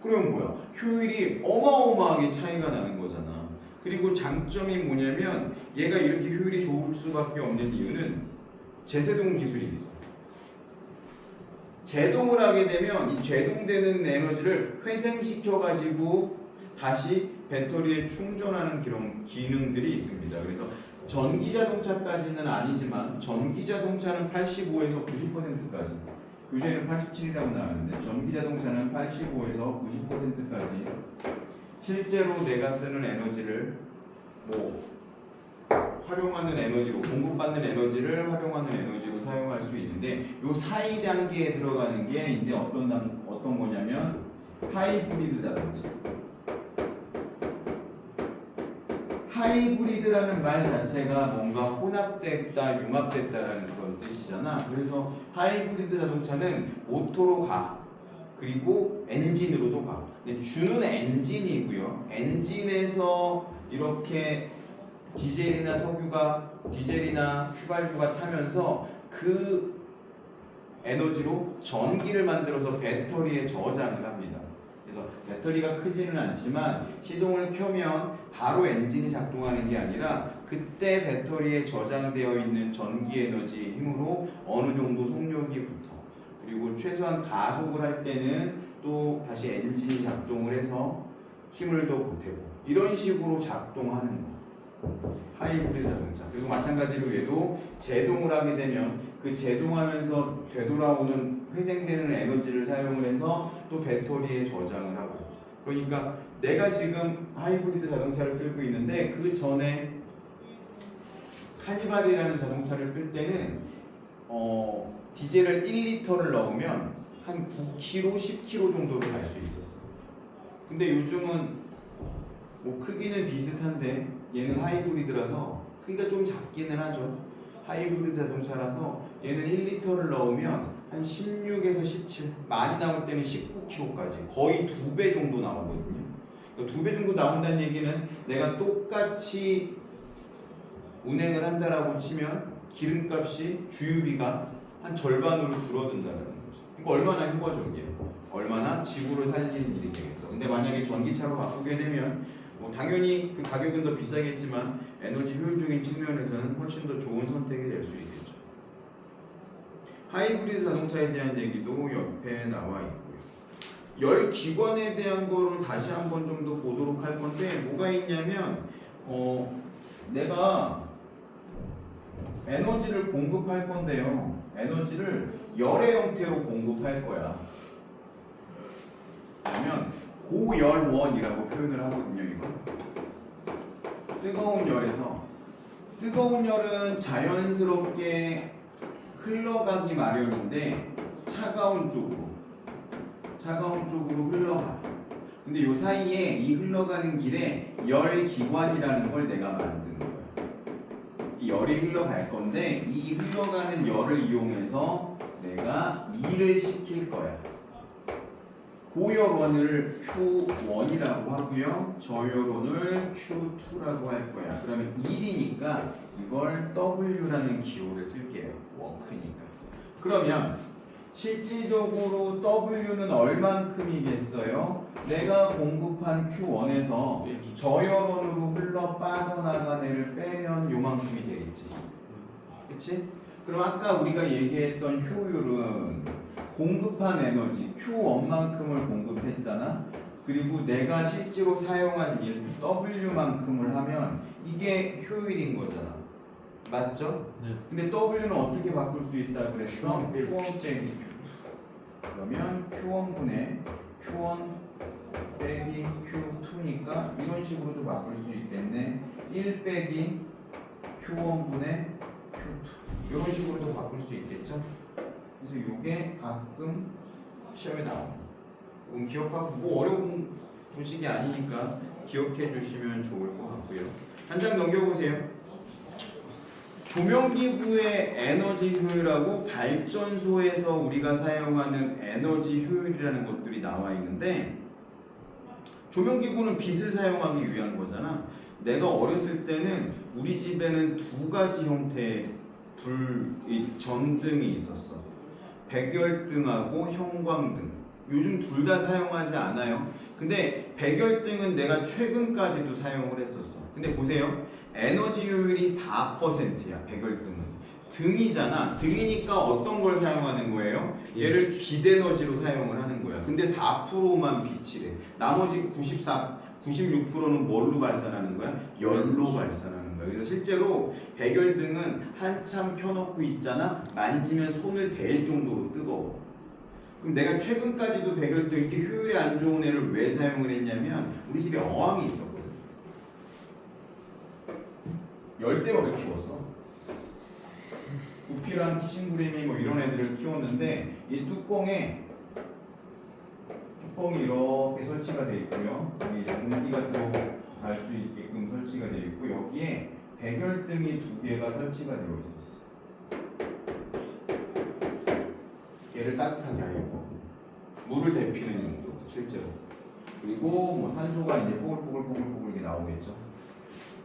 그럼 뭐야? 효율이 어마어마하게 차이가 나는 거잖아. 그리고 장점이 뭐냐면 얘가 이렇게 효율이 좋을 수밖에 없는 이유는 제세동 기술이 있어. 제동을 하게 되면 이 제동되는 에너지를 회생시켜 가지고 다시 배터리에 충전하는 그런 기능들이 있습니다. 그래서 전기 자동차까지는 아니지만 전기 자동차는 85에서 90%까지, 교재에는 87이라고 나왔는데 전기 자동차는 85에서 90%까지 실제로 내가 쓰는 에너지를 뭐 활용하는 에너지로, 공급받는 에너지를 활용하는 에너지로 사용할 수 있는데, 요 사이 단계에 들어가는 게 이제 어떤 거냐면 하이브리드 자동차. 하이브리드라는 말 자체가 뭔가 혼합됐다, 융합됐다라는 그런 뜻이잖아. 그래서 하이브리드 자동차는 모터로 가, 그리고 엔진으로도 가. 근데 주는 엔진이고요. 엔진에서 이렇게 디젤이나 휘발유가 타면서 그 에너지로 전기를 만들어서 배터리에 저장을 합니다. 그래서 배터리가 크지는 않지만 시동을 켜면 바로 엔진이 작동하는 게 아니라 그때 배터리에 저장되어 있는 전기 에너지의 힘으로 어느 정도 속력이 붙어. 그리고 최소한 가속을 할 때는 또 다시 엔진이 작동을 해서 힘을 더 보태고, 이런 식으로 작동하는 거. 하이브리드 자동차. 그리고 마찬가지로 얘도 제동을 하게 되면 그 제동하면서 되돌아오는 회생되는 에너지를 사용을 해서 또 배터리에 저장을 하고. 그러니까 내가 지금 하이브리드 자동차를 끌고 있는데 그 전에 카니발이라는 자동차를 끌 때는 디젤을 1리터를 넣으면 한 9km, 10km 정도로 갈 수 있었어. 근데 요즘은 뭐 크기는 비슷한데 얘는 하이브리드라서 크기가 좀 작기는 하죠. 하이브리드 자동차라서 얘는 1리터를 넣으면 한 16에서 17, 많이 나올 때는 19km까지 거의 2배 정도 나오거든요. 그러니까 2배 정도 나온다는 얘기는 내가 똑같이 운행을 한다라고 치면 기름값이, 주유비가 한 절반으로 줄어든다는 거죠. 그러니까 얼마나 효과적이에요. 얼마나 지구를 살리는 일이 되겠어. 근데 만약에 전기차로 바꾸게 되면 뭐 당연히 그 가격은 더 비싸겠지만 에너지 효율적인 측면에서는 훨씬 더 좋은 선택이 될 수 있겠죠. 하이브리드 자동차에 대한 얘기도 옆에 나와 있고요. 열 기관에 대한 거를 다시 한번 좀 더 보도록 할 건데, 뭐가 있냐면 내가 에너지를 공급할 건데요. 에너지를 열의 형태로 공급할 거야. 그러면 고열원이라고 표현을 하거든요. 이거 뜨거운 열에서, 뜨거운 열은 자연스럽게 흘러가기 마련인데 차가운 쪽으로 흘러가. 근데 요 사이에 이 흘러가는 길에 열기관이라는 걸 내가 만드는 거야. 이 열이 흘러갈 건데 이 흘러가는 열을 이용해서 내가 일을 시킬 거야. 고열원을 Q1이라고 하고요. 저열원을 Q2라고 할 거야. 그러면 1이니까 이걸 W라는 기호를 쓸게요. 워크니까. 그러면 실질적으로 W는 얼만큼이겠어요? 내가 공급한 Q1에서 저열원으로 흘러 빠져나간 애를 빼면 요만큼이 되겠지. 그치? 그럼 아까 우리가 얘기했던 효율은 공급한 에너지 Q1만큼을 공급했잖아. 그리고 내가 실제로 사용한 일 W만큼을 하면 이게 효율인 거잖아. 맞죠? 네. 근데 W는 어떻게 바꿀 수 있다 그랬어? Q1 빼기 Q. 그러면 Q1분의 Q1 빼기 Q2니까 이런 식으로도 바꿀 수 있겠네. 1 빼기 Q1분의 Q2 이런 식으로도 바꿀 수 있겠죠. 그래서 이게 가끔 시험에 나옵니다. 기억하고 뭐 어려운 분식이 아니니까 기억해 주시면 좋을 것 같고요. 한 장 넘겨보세요. 조명기구의 에너지 효율하고 발전소에서 우리가 사용하는 에너지 효율이라는 것들이 나와 있는데, 조명기구는 빛을 사용하기 위한 거잖아. 내가 어렸을 때는 우리 집에는 두 가지 형태의 전등이 있었어. 백열등하고 형광등. 요즘 둘 다 사용하지 않아요. 근데 백열등은 내가 최근까지도 사용을 했었어. 근데 보세요. 에너지 효율이 4%야. 백열등은. 등이잖아. 등이니까 어떤 걸 사용하는 거예요? 얘를 빛에너지로 사용을 하는 거야. 근데 4%만 빛이래. 나머지 96%는 뭘로 발산하는 거야? 열로 발산하는 거야. 그래서 실제로 백열등은 한참 켜놓고 있잖아. 만지면 손을 댈 정도로 뜨거워. 그럼 내가 최근까지도 백열등 이렇게 효율이 안 좋은 애를 왜 사용을 했냐면 우리 집에 어항이 있었거든. 열대어를 키웠어. 구피랑 키싱구레미 뭐 이런 애들을 키웠는데 이 뚜껑이 이렇게 설치가 되어 있고요. 여기 이제 공기가 들어갈 수 있게끔 설치가 되어 있고 여기에 백열등이 두 개가 설치가 되어 있었어. 얘를 따뜻하게 하려고 물을 데피는 용도 실제로. 그리고 뭐 산소가 이제 뽀글뽀글 이게 나오겠죠.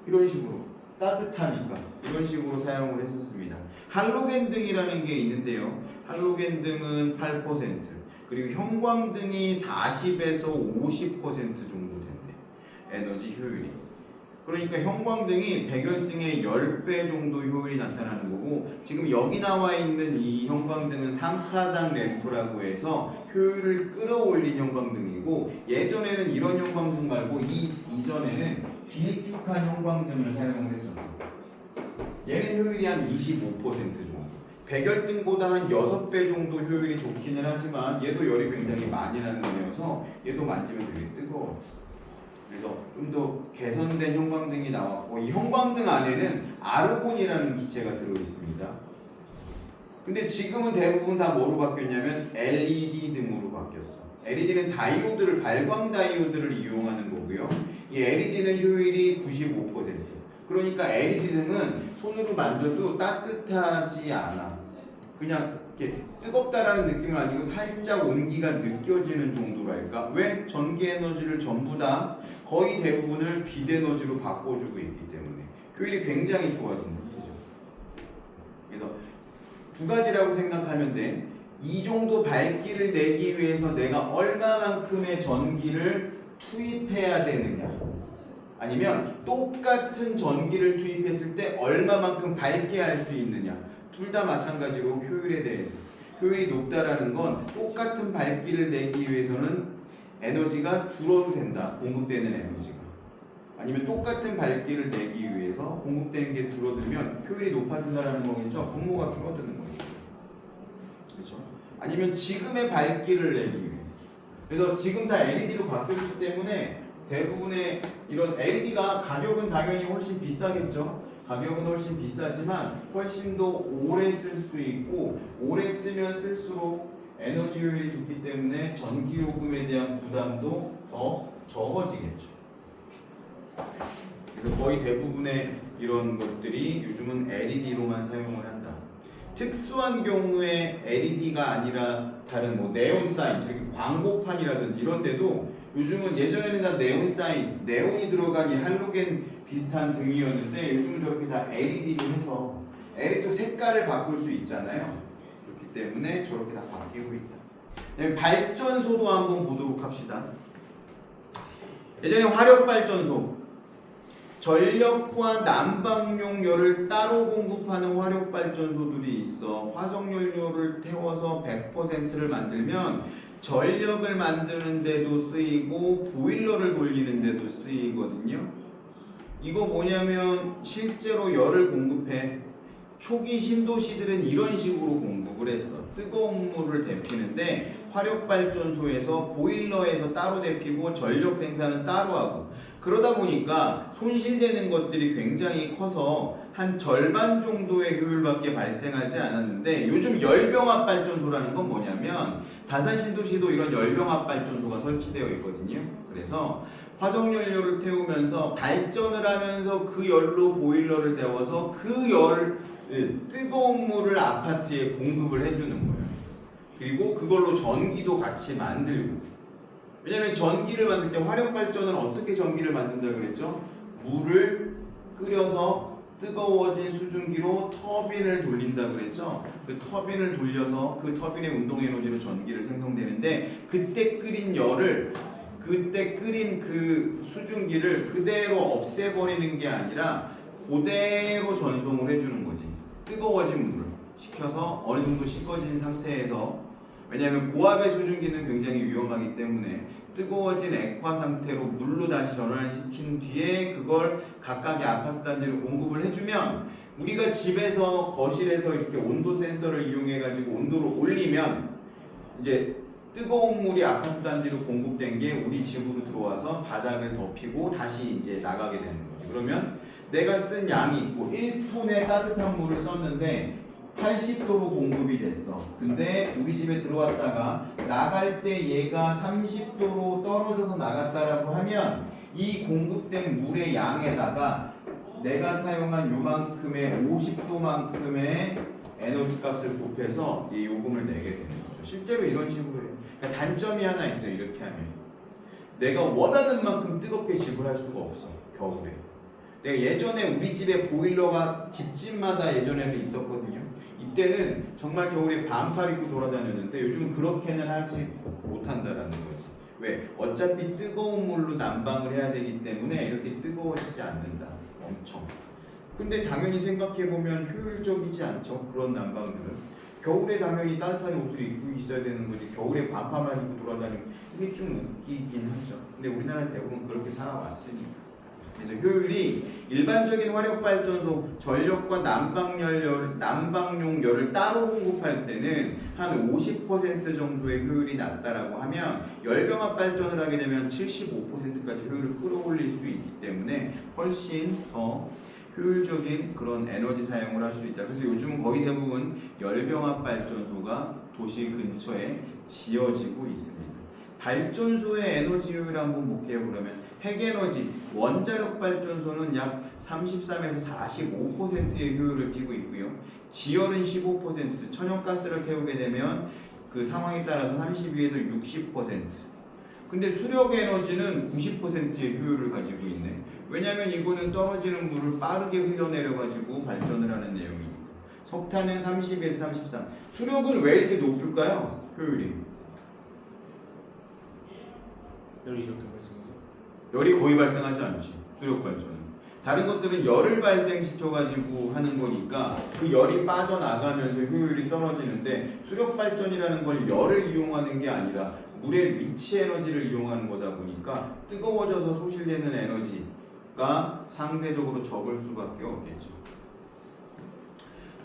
이런 식으로 따뜻하니까 이런 식으로 사용을 했었습니다. 할로겐등이라는 게 있는데요. 할로겐등은 8%, 그리고 형광등이 40에서 50% 정도 된대. 에너지 효율이. 그러니까 형광등이 백열등의 10배 정도 효율이 나타나는 거고, 지금 여기 나와 있는 이 형광등은 3파장 램프라고 해서 효율을 끌어올린 형광등이고, 예전에는 이런 형광등 말고 이전에는 길쭉한 형광등을 사용을 했었어. 얘는 효율이 한 25% 정도. 백열등보다 한 6배 정도 효율이 좋기는 하지만 얘도 열이 굉장히 많이 나는 애여서 얘도 만지면 되게 뜨거워. 그래서 좀 더 개선된 형광등이 나왔고, 이 형광등 안에는 아르곤이라는 기체가 들어있습니다. 근데 지금은 대부분 다 뭐로 바뀌었냐면 LED 등으로 바뀌었어. LED는 다이오드를, 발광 다이오드를 이용하는 거고요. 이 LED는 효율이 95%. 그러니까 LED 등은 손으로 만져도 따뜻하지 않아. 그냥 이렇게 뜨겁다라는 느낌은 아니고 살짝 온기가 느껴지는 정도랄까? 왜? 전기 에너지를 전부 다 거의 대부분을 빛 에너지로 바꿔주고 있기 때문에 효율이 굉장히 좋아진 상태죠. 그래서 두 가지라고 생각하면 돼. 이 정도 밝기를 내기 위해서 내가 얼마만큼의 전기를 투입해야 되느냐, 아니면 똑같은 전기를 투입했을 때 얼마만큼 밝게 할 수 있느냐. 둘 다 마찬가지로 효율에 대해서, 효율이 높다라는 건 똑같은 밝기를 내기 위해서는 에너지가 줄어도 된다. 공급되는 에너지가. 아니면 똑같은 밝기를 내기 위해서 공급되는 게 줄어들면 효율이 높아진다라는 거겠죠. 분모가 줄어드는 거겠죠. 그렇죠? 아니면 지금의 밝기를 내기 위해서. 그래서 지금 다 LED로 바뀌었기 때문에 대부분의 이런 LED가 가격은 당연히 훨씬 비싸겠죠. 가격은 훨씬 비싸지만 훨씬 더 오래 쓸 수 있고, 오래 쓰면 쓸수록 에너지 효율이 좋기 때문에 전기요금에 대한 부담도 더 적어지겠죠. 그래서 거의 대부분의 이런 것들이 요즘은 LED로만 사용을 한다. 특수한 경우에 LED가 아니라 다른 뭐 네온 사인, 저기 광고판이라든지 이런 데도 요즘은, 예전에는 다 네온 사인, 네온이 들어간 이 할로겐 비슷한 등이었는데 요즘은 저렇게 다 LED로 해서 LED도 색깔을 바꿀 수 있잖아요. 그렇기 때문에 저렇게 다 바뀌고 있다. 발전소도 한번 보도록 합시다. 예전에 화력발전소, 전력과 난방용 열을 따로 공급하는 화력발전소들이 있어. 화석연료를 태워서 100%를 만들면 전력을 만드는 데도 쓰이고 보일러를 돌리는 데도 쓰이거든요. 이거 뭐냐면 실제로 열을 공급해. 초기 신도시들은 이런 식으로 공급을 했어. 뜨거운 물을 데피는데 화력발전소에서 보일러에서 따로 데피고 전력 생산은 따로 하고, 그러다 보니까 손실되는 것들이 굉장히 커서 한 절반 정도의 효율밖에 발생하지 않았는데 요즘 열병합 발전소라는 건 뭐냐면 다산 신도시도 이런 열병합 발전소가 설치되어 있거든요. 그래서 화석연료를 태우면서 발전을 하면서 그 열로 보일러를 데워서 그 열 뜨거운 물을 아파트에 공급을 해주는 거예요. 그리고 그걸로 전기도 같이 만들고. 왜냐면 전기를 만들 때 화력 발전은 어떻게 전기를 만든다 그랬죠? 물을 끓여서 뜨거워진 수증기로 터빈을 돌린다 그랬죠? 그 터빈을 돌려서 그 터빈의 운동 에너지로 전기를 생성되는데 그때 끓인 열을 그때 끓인 그 수증기를 그대로 없애버리는 게 아니라 그대로 전송을 해주는 거지. 뜨거워진 물을 시켜서 어느 정도 식어진 상태에서, 왜냐하면 고압의 수증기는 굉장히 위험하기 때문에 뜨거워진 액화 상태로 물로 다시 전환시킨 뒤에 그걸 각각의 아파트 단지로 공급을 해주면 우리가 집에서 거실에서 이렇게 온도 센서를 이용해 가지고 온도를 올리면 이제 뜨거운 물이 아파트 단지로 공급된 게 우리 집으로 들어와서 바닥을 덮이고 다시 이제 나가게 되는 거죠. 그러면 내가 쓴 양이 있고 1톤의 따뜻한 물을 썼는데 80도로 공급이 됐어. 근데 우리 집에 들어왔다가 나갈 때 얘가 30도로 떨어져서 나갔다라고 하면 이 공급된 물의 양에다가 내가 사용한 요만큼의 50도만큼의 에너지 값을 곱해서 이 요금을 내게 되는 거죠. 실제로 이런 식으로 해요. 그러니까 단점이 하나 있어요. 이렇게 하면 내가 원하는 만큼 뜨겁게 지불할 수가 없어. 겨울에. 내가 예전에 우리 집에 보일러가 집집마다 예전에는 있었거든요. 이때는 정말 겨울에 반팔 입고 돌아다녔는데 요즘은 그렇게는 하지 못한다라는 거지. 왜? 어차피 뜨거운 물로 난방을 해야 되기 때문에 이렇게 뜨거워지지 않는다. 엄청. 근데 당연히 생각해보면 효율적이지 않죠. 그런 난방들은. 겨울에 당연히 따뜻한 옷을 입고 있어야 되는 거지. 겨울에 반팔만 입고 돌아다니면 이게 좀 웃기긴 하죠. 근데 우리나라 대부분 그렇게 살아왔으니까. 그래서 효율이 일반적인 화력발전소 전력과 난방용 열을 따로 공급할 때는 한 50% 정도의 효율이 낮다라고 하면 열병합 발전을 하게 되면 75%까지 효율을 끌어올릴 수 있기 때문에 훨씬 더 효율적인 그런 에너지 사용을 할 수 있다. 그래서 요즘 거의 대부분 열병합 발전소가 도시 근처에 지어지고 있습니다. 발전소의 에너지 효율 한번 볼게요. 그러면 핵에너지, 원자력 발전소는 약 33에서 45%의 효율을 띠고 있고요. 지열은 15%, 천연가스를 태우게 되면 그 상황에 따라서 32에서 60%. 근데 수력 에너지는 90%의 효율을 가지고 있네. 왜냐면 이거는 떨어지는 물을 빠르게 흘려내려 가지고 발전을 하는 내용이니까. 석탄은 30에서 33. 수력은 왜 이렇게 높을까요? 효율이. 열이 이렇게 발생하죠? 열이 거의 발생하지 않지. 수력 발전은. 다른 것들은 열을 발생시켜 가지고 하는 거니까 그 열이 빠져나가면서 효율이 떨어지는데 수력 발전이라는 걸 열을 이용하는 게 아니라 물의 위치 에너지를 이용하는 거다 보니까 뜨거워져서 소실되는 에너지가 상대적으로 적을 수밖에 없겠죠.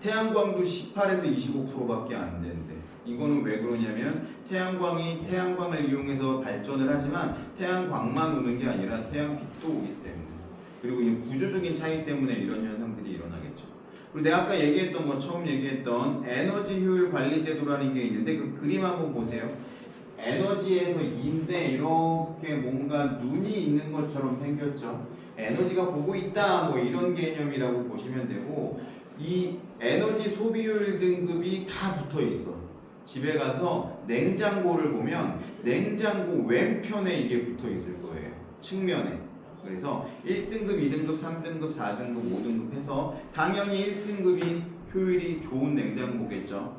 태양광도 18에서 25%밖에 안 되는데 이거는 왜 그러냐면 태양광이 태양광을 이용해서 발전을 하지만 태양광만 오는 게 아니라 태양빛도 오기 때문에, 그리고 이 구조적인 차이 때문에 이런 현상들이 일어나겠죠. 그리고 내가 아까 얘기했던 거, 처음 얘기했던 에너지 효율 관리 제도라는 게 있는데 그 그림 한번 보세요. 에너지에서 2인데 이렇게 뭔가 눈이 있는 것처럼 생겼죠. 에너지가 보고 있다 뭐 이런 개념이라고 보시면 되고, 이 에너지 소비율 등급이 다 붙어 있어. 집에 가서 냉장고를 보면 냉장고 왼편에 이게 붙어 있을 거예요. 측면에. 그래서 1등급, 2등급, 3등급, 4등급, 5등급 해서 당연히 1등급이 효율이 좋은 냉장고겠죠.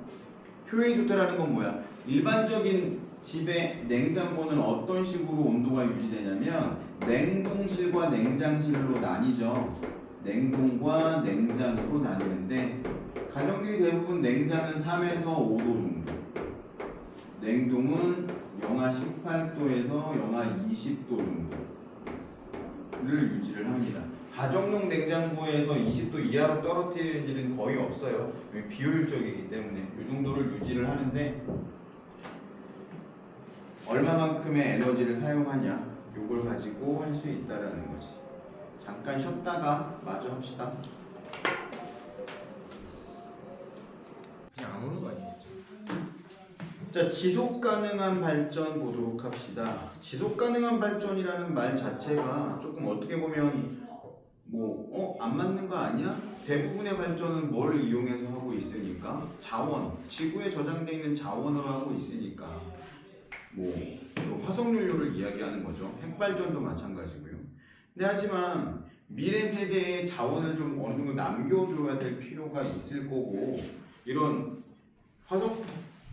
효율이 좋다라는 건 뭐야? 일반적인 집의 냉장고는 어떤 식으로 온도가 유지되냐면 냉동실과 냉장실로 나뉘죠. 냉동과 냉장으로 나뉘는데 가정들이 대부분 냉장은 3에서 5도 정도, 냉동은 영하 18도에서 영하 20도 정도를 유지를 합니다. 가정용 냉장고에서 20도 이하로 떨어뜨리는 일은 거의 없어요. 비효율적이기 때문에 이 정도를 유지를 하는데 얼마만큼의 에너지를 사용하냐, 요걸 가지고 할 수 있다라는 거지. 잠깐 쉬었다가 마저 합시다. 자, 지속 가능한 발전 보도록 합시다. 지속 가능한 발전이라는 말 자체가 조금 어떻게 보면 안 맞는 거 아니야? 대부분의 발전은 뭘 이용해서 하고 있으니까 자원, 지구에 저장되어 있는 자원으로 하고 있으니까 주로 화석연료를 이야기하는 거죠. 핵발전도 마찬가지고요. 근데 하지만 미래 세대의 자원을 좀 어느 정도 남겨줘야 될 필요가 있을 거고 이런 화석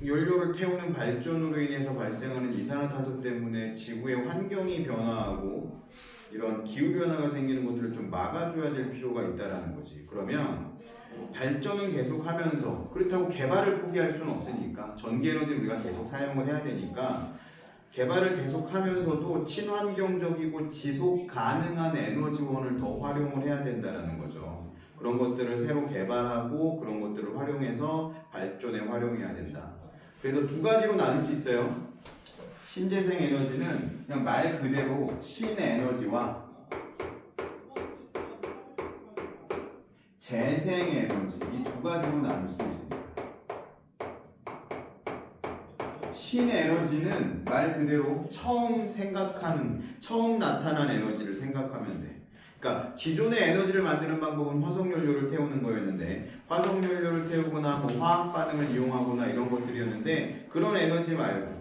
연료를 태우는 발전으로 인해서 발생하는 이산화탄소 때문에 지구의 환경이 변화하고 이런 기후변화가 생기는 것들을 좀 막아줘야 될 필요가 있다라는 거지. 그러면 발전은 계속하면서 그렇다고 개발을 포기할 수는 없으니까 전기에너지를 우리가 계속 사용을 해야 되니까 개발을 계속하면서도 친환경적이고 지속 가능한 에너지원을 더 활용을 해야 된다라는 거죠. 그런 것들을 새로 개발하고 그런 것들을 활용해서 발전에 활용해야 된다. 그래서 두 가지로 나눌 수 있어요. 신재생 에너지는 그냥 말 그대로 신에너지와 재생 에너지 이 두 가지로 나눌 수 있습니다. 신에너지는 말 그대로 처음 나타난 에너지를 생각하면 돼. 그러니까 기존의 에너지를 만드는 방법은 화석연료를 태우는 거였는데 화석연료를 태우거나 화학 반응을 이용하거나 이런 것들이었는데 그런 에너지 말고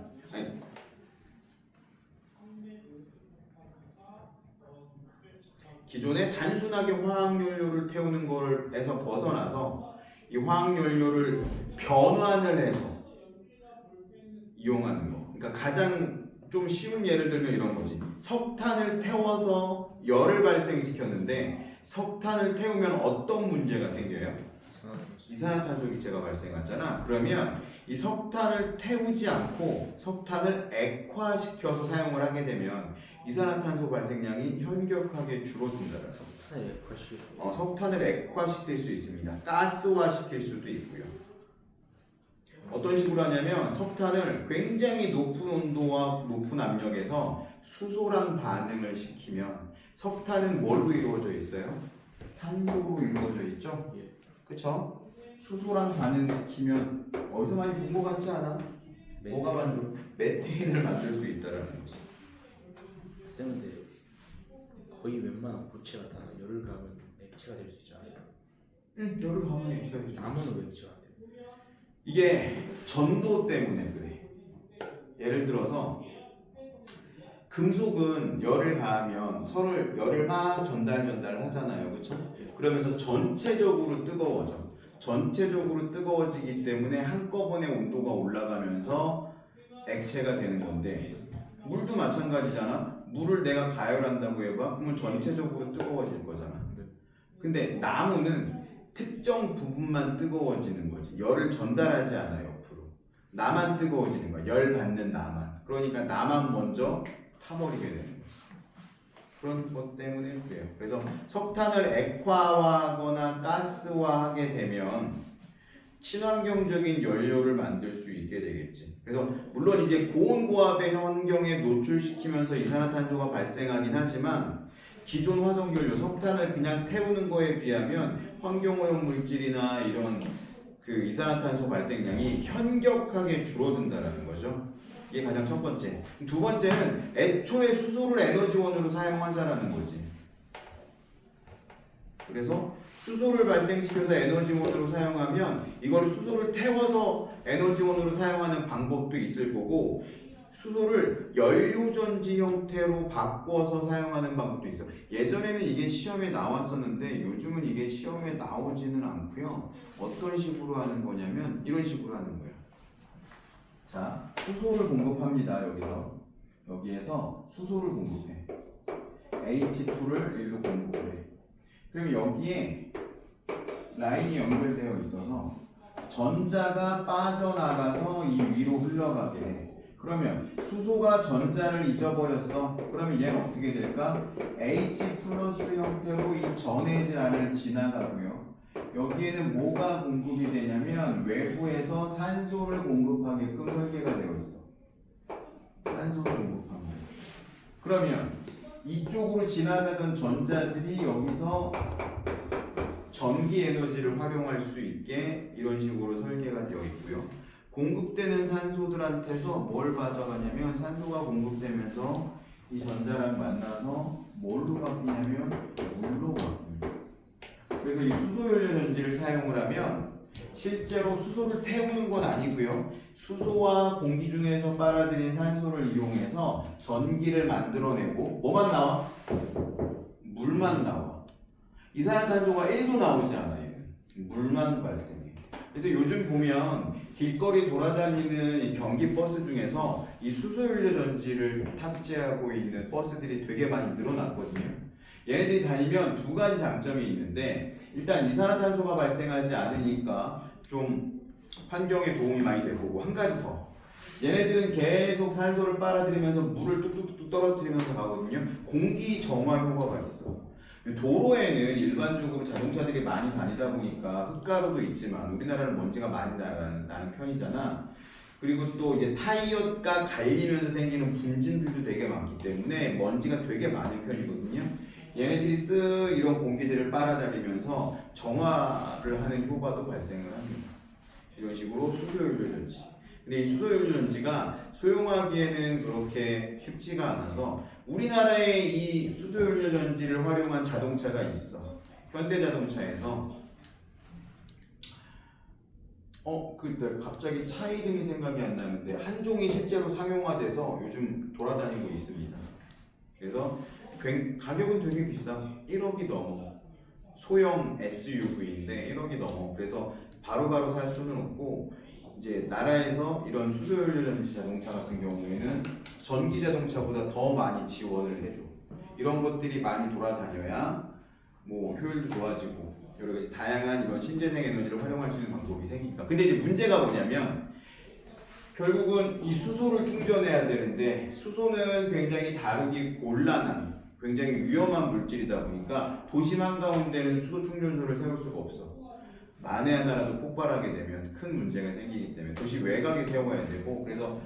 기존에 단순하게 화학연료를 태우는 걸에서 벗어나서 이 화학연료를 변환을 해서 이용하는 거. 그러니까 가장 좀 쉬운 예를 들면 이런 거지. 석탄을 태워서 열을 발생시켰는데 석탄을 태우면 어떤 문제가 생겨요? 이산화탄소 기체가 발생하잖아. 그러면 이 석탄을 태우지 않고 석탄을 액화시켜서 사용을 하게 되면 이산화탄소 발생량이 현격하게 줄어든다. 석탄을 액화시킬 수 있습니다. 가스화시킬 수도 있고요. 어떤 식으로 하냐면 석탄을 굉장히 높은 온도와 높은 압력에서 수소랑 반응을 시키면 석탄은 뭘로 이루어져 있어요? 탄소로 이루어져 있죠? 그쵸? 수소랑 반응시키면 어디서 많이 본 것 같지 않아? 뭐가 만들어? 메테인을 만들 수 있다라는 거지. 쌤인데 거의 웬만한 고체가 다 열을 가하면 액체가 될 수 있지 않아요? 응, 열을 가하면 액체가 될 수 있어. 나무는 왜 액체가 안 돼요? 이게 전도 때문에 그래. 예를 들어서 금속은 열을 가하면 서로 열을 막 전달을 하잖아요. 그렇죠? 그러면서 전체적으로 뜨거워져. 전체적으로 뜨거워지기 때문에 한꺼번에 온도가 올라가면서 액체가 되는 건데 물도 마찬가지잖아. 물을 내가 가열한다고 해봐. 그러면 전체적으로 뜨거워질 거잖아. 근데 나무는 특정 부분만 뜨거워지는 거지. 열을 전달하지 않아 옆으로. 나만 뜨거워지는 거야. 열 받는 나만. 그러니까 나만 먼저 타버리게 되는 거지. 그런 것 때문에 그래요. 그래서 석탄을 액화하거나 가스화하게 되면 친환경적인 연료를 만들 수 있게 되겠지. 그래서 물론 이제 고온고압의 환경에 노출시키면서 이산화탄소가 발생하긴 하지만 기존 화석연료 석탄을 그냥 태우는 거에 비하면 환경오염 물질이나 이런 그 이산화탄소 발생량이 현격하게 줄어든다라는 거죠. 이게 가장 첫 번째. 두 번째는 애초에 수소를 에너지원으로 사용하자라는 거지. 그래서 수소를 발생시켜서 에너지원으로 사용하면 이걸 수소를 태워서 에너지원으로 사용하는 방법도 있을 거고 수소를 연료전지 형태로 바꿔서 사용하는 방법도 있어. 예전에는 이게 시험에 나왔었는데 요즘은 이게 시험에 나오지는 않고요. 어떤 식으로 하는 거냐면 이런 식으로 하는 거예요. 자, 수소를 공급합니다. 여기에서 수소를 공급해. H2를 일로 공급해. 그럼 여기에 라인이 연결되어 있어서 전자가 빠져나가서 이 위로 흘러가게 해. 그러면 수소가 전자를 잊어버렸어. 그러면 얘는 어떻게 될까? H 플러스 형태로 이 전해질 안을 지나가고요. 여기에는 뭐가 공급이 되냐면 외부에서 산소를 공급하게끔 설계가 되어 있어. 산소를 공급합니다. 그러면 이쪽으로 지나가던 전자들이 여기서 전기 에너지를 활용할 수 있게 이런 식으로 설계가 되어 있고요. 공급되는 산소들한테서 뭘 가져가냐면 산소가 공급되면서 이 전자랑 만나서 뭘로 바뀌냐면 물로 바뀝니다. 그래서 이 수소연료 전지를 사용을 하면 실제로 수소를 태우는 건 아니고요. 수소와 공기 중에서 빨아들인 산소를 이용해서 전기를 만들어내고 뭐만 나와? 물만 나와. 이산화탄소가 1도 나오지 않아요. 물만 발생해. 그래서 요즘 보면 길거리 돌아다니는 이 경기 버스 중에서 이 수소연료 전지를 탑재하고 있는 버스들이 되게 많이 늘어났거든요. 얘네들이 다니면 두 가지 장점이 있는데 일단 이산화탄소가 발생하지 않으니까 좀 환경에 도움이 많이 될 거고 한 가지 더 얘네들은 계속 산소를 빨아들이면서 물을 뚝뚝뚝 떨어뜨리면서 가거든요. 공기 정화 효과가 있어. 도로에는 일반적으로 자동차들이 많이 다니다 보니까 흙가루도 있지만 우리나라는 먼지가 많이 나는 편이잖아. 그리고 또 이제 타이어가 갈리면서 생기는 분진들도 되게 많기 때문에 먼지가 되게 많은 편이거든요. 얘네들이 이런 공기들을 빨아들이면서 정화를 하는 효과도 발생을 합니다. 이런 식으로 수소연료 전지. 근데 이 수소연료 전지가 소용하기에는 그렇게 쉽지가 않아서 우리나라에 이 수소연료 전지를 활용한 자동차가 있어. 현대자동차에서 갑자기 차 이름이 생각이 안 나는데 한 종이 실제로 상용화돼서 요즘 돌아다니고 있습니다. 그래서 가격은 되게 비싸. 1억이 넘어. 소형 SUV인데 1억이 넘어. 그래서 바로바로 살 수는 없고 이제 나라에서 이런 수소연료 전지 자동차 같은 경우에는 전기 자동차보다 더 많이 지원을 해줘. 이런 것들이 많이 돌아다녀야 뭐 효율도 좋아지고 여러 가지 다양한 이런 신재생 에너지를 활용할 수 있는 방법이 생기니까. 근데 이제 문제가 뭐냐면 결국은 이 수소를 충전해야 되는데 수소는 굉장히 다루기 곤란한 굉장히 위험한 물질이다 보니까 도심 한가운데는 수소 충전소를 세울 수가 없어. 만에 하나라도 폭발하게 되면 큰 문제가 생기기 때문에 도시 외곽에 세워야 되고 그래서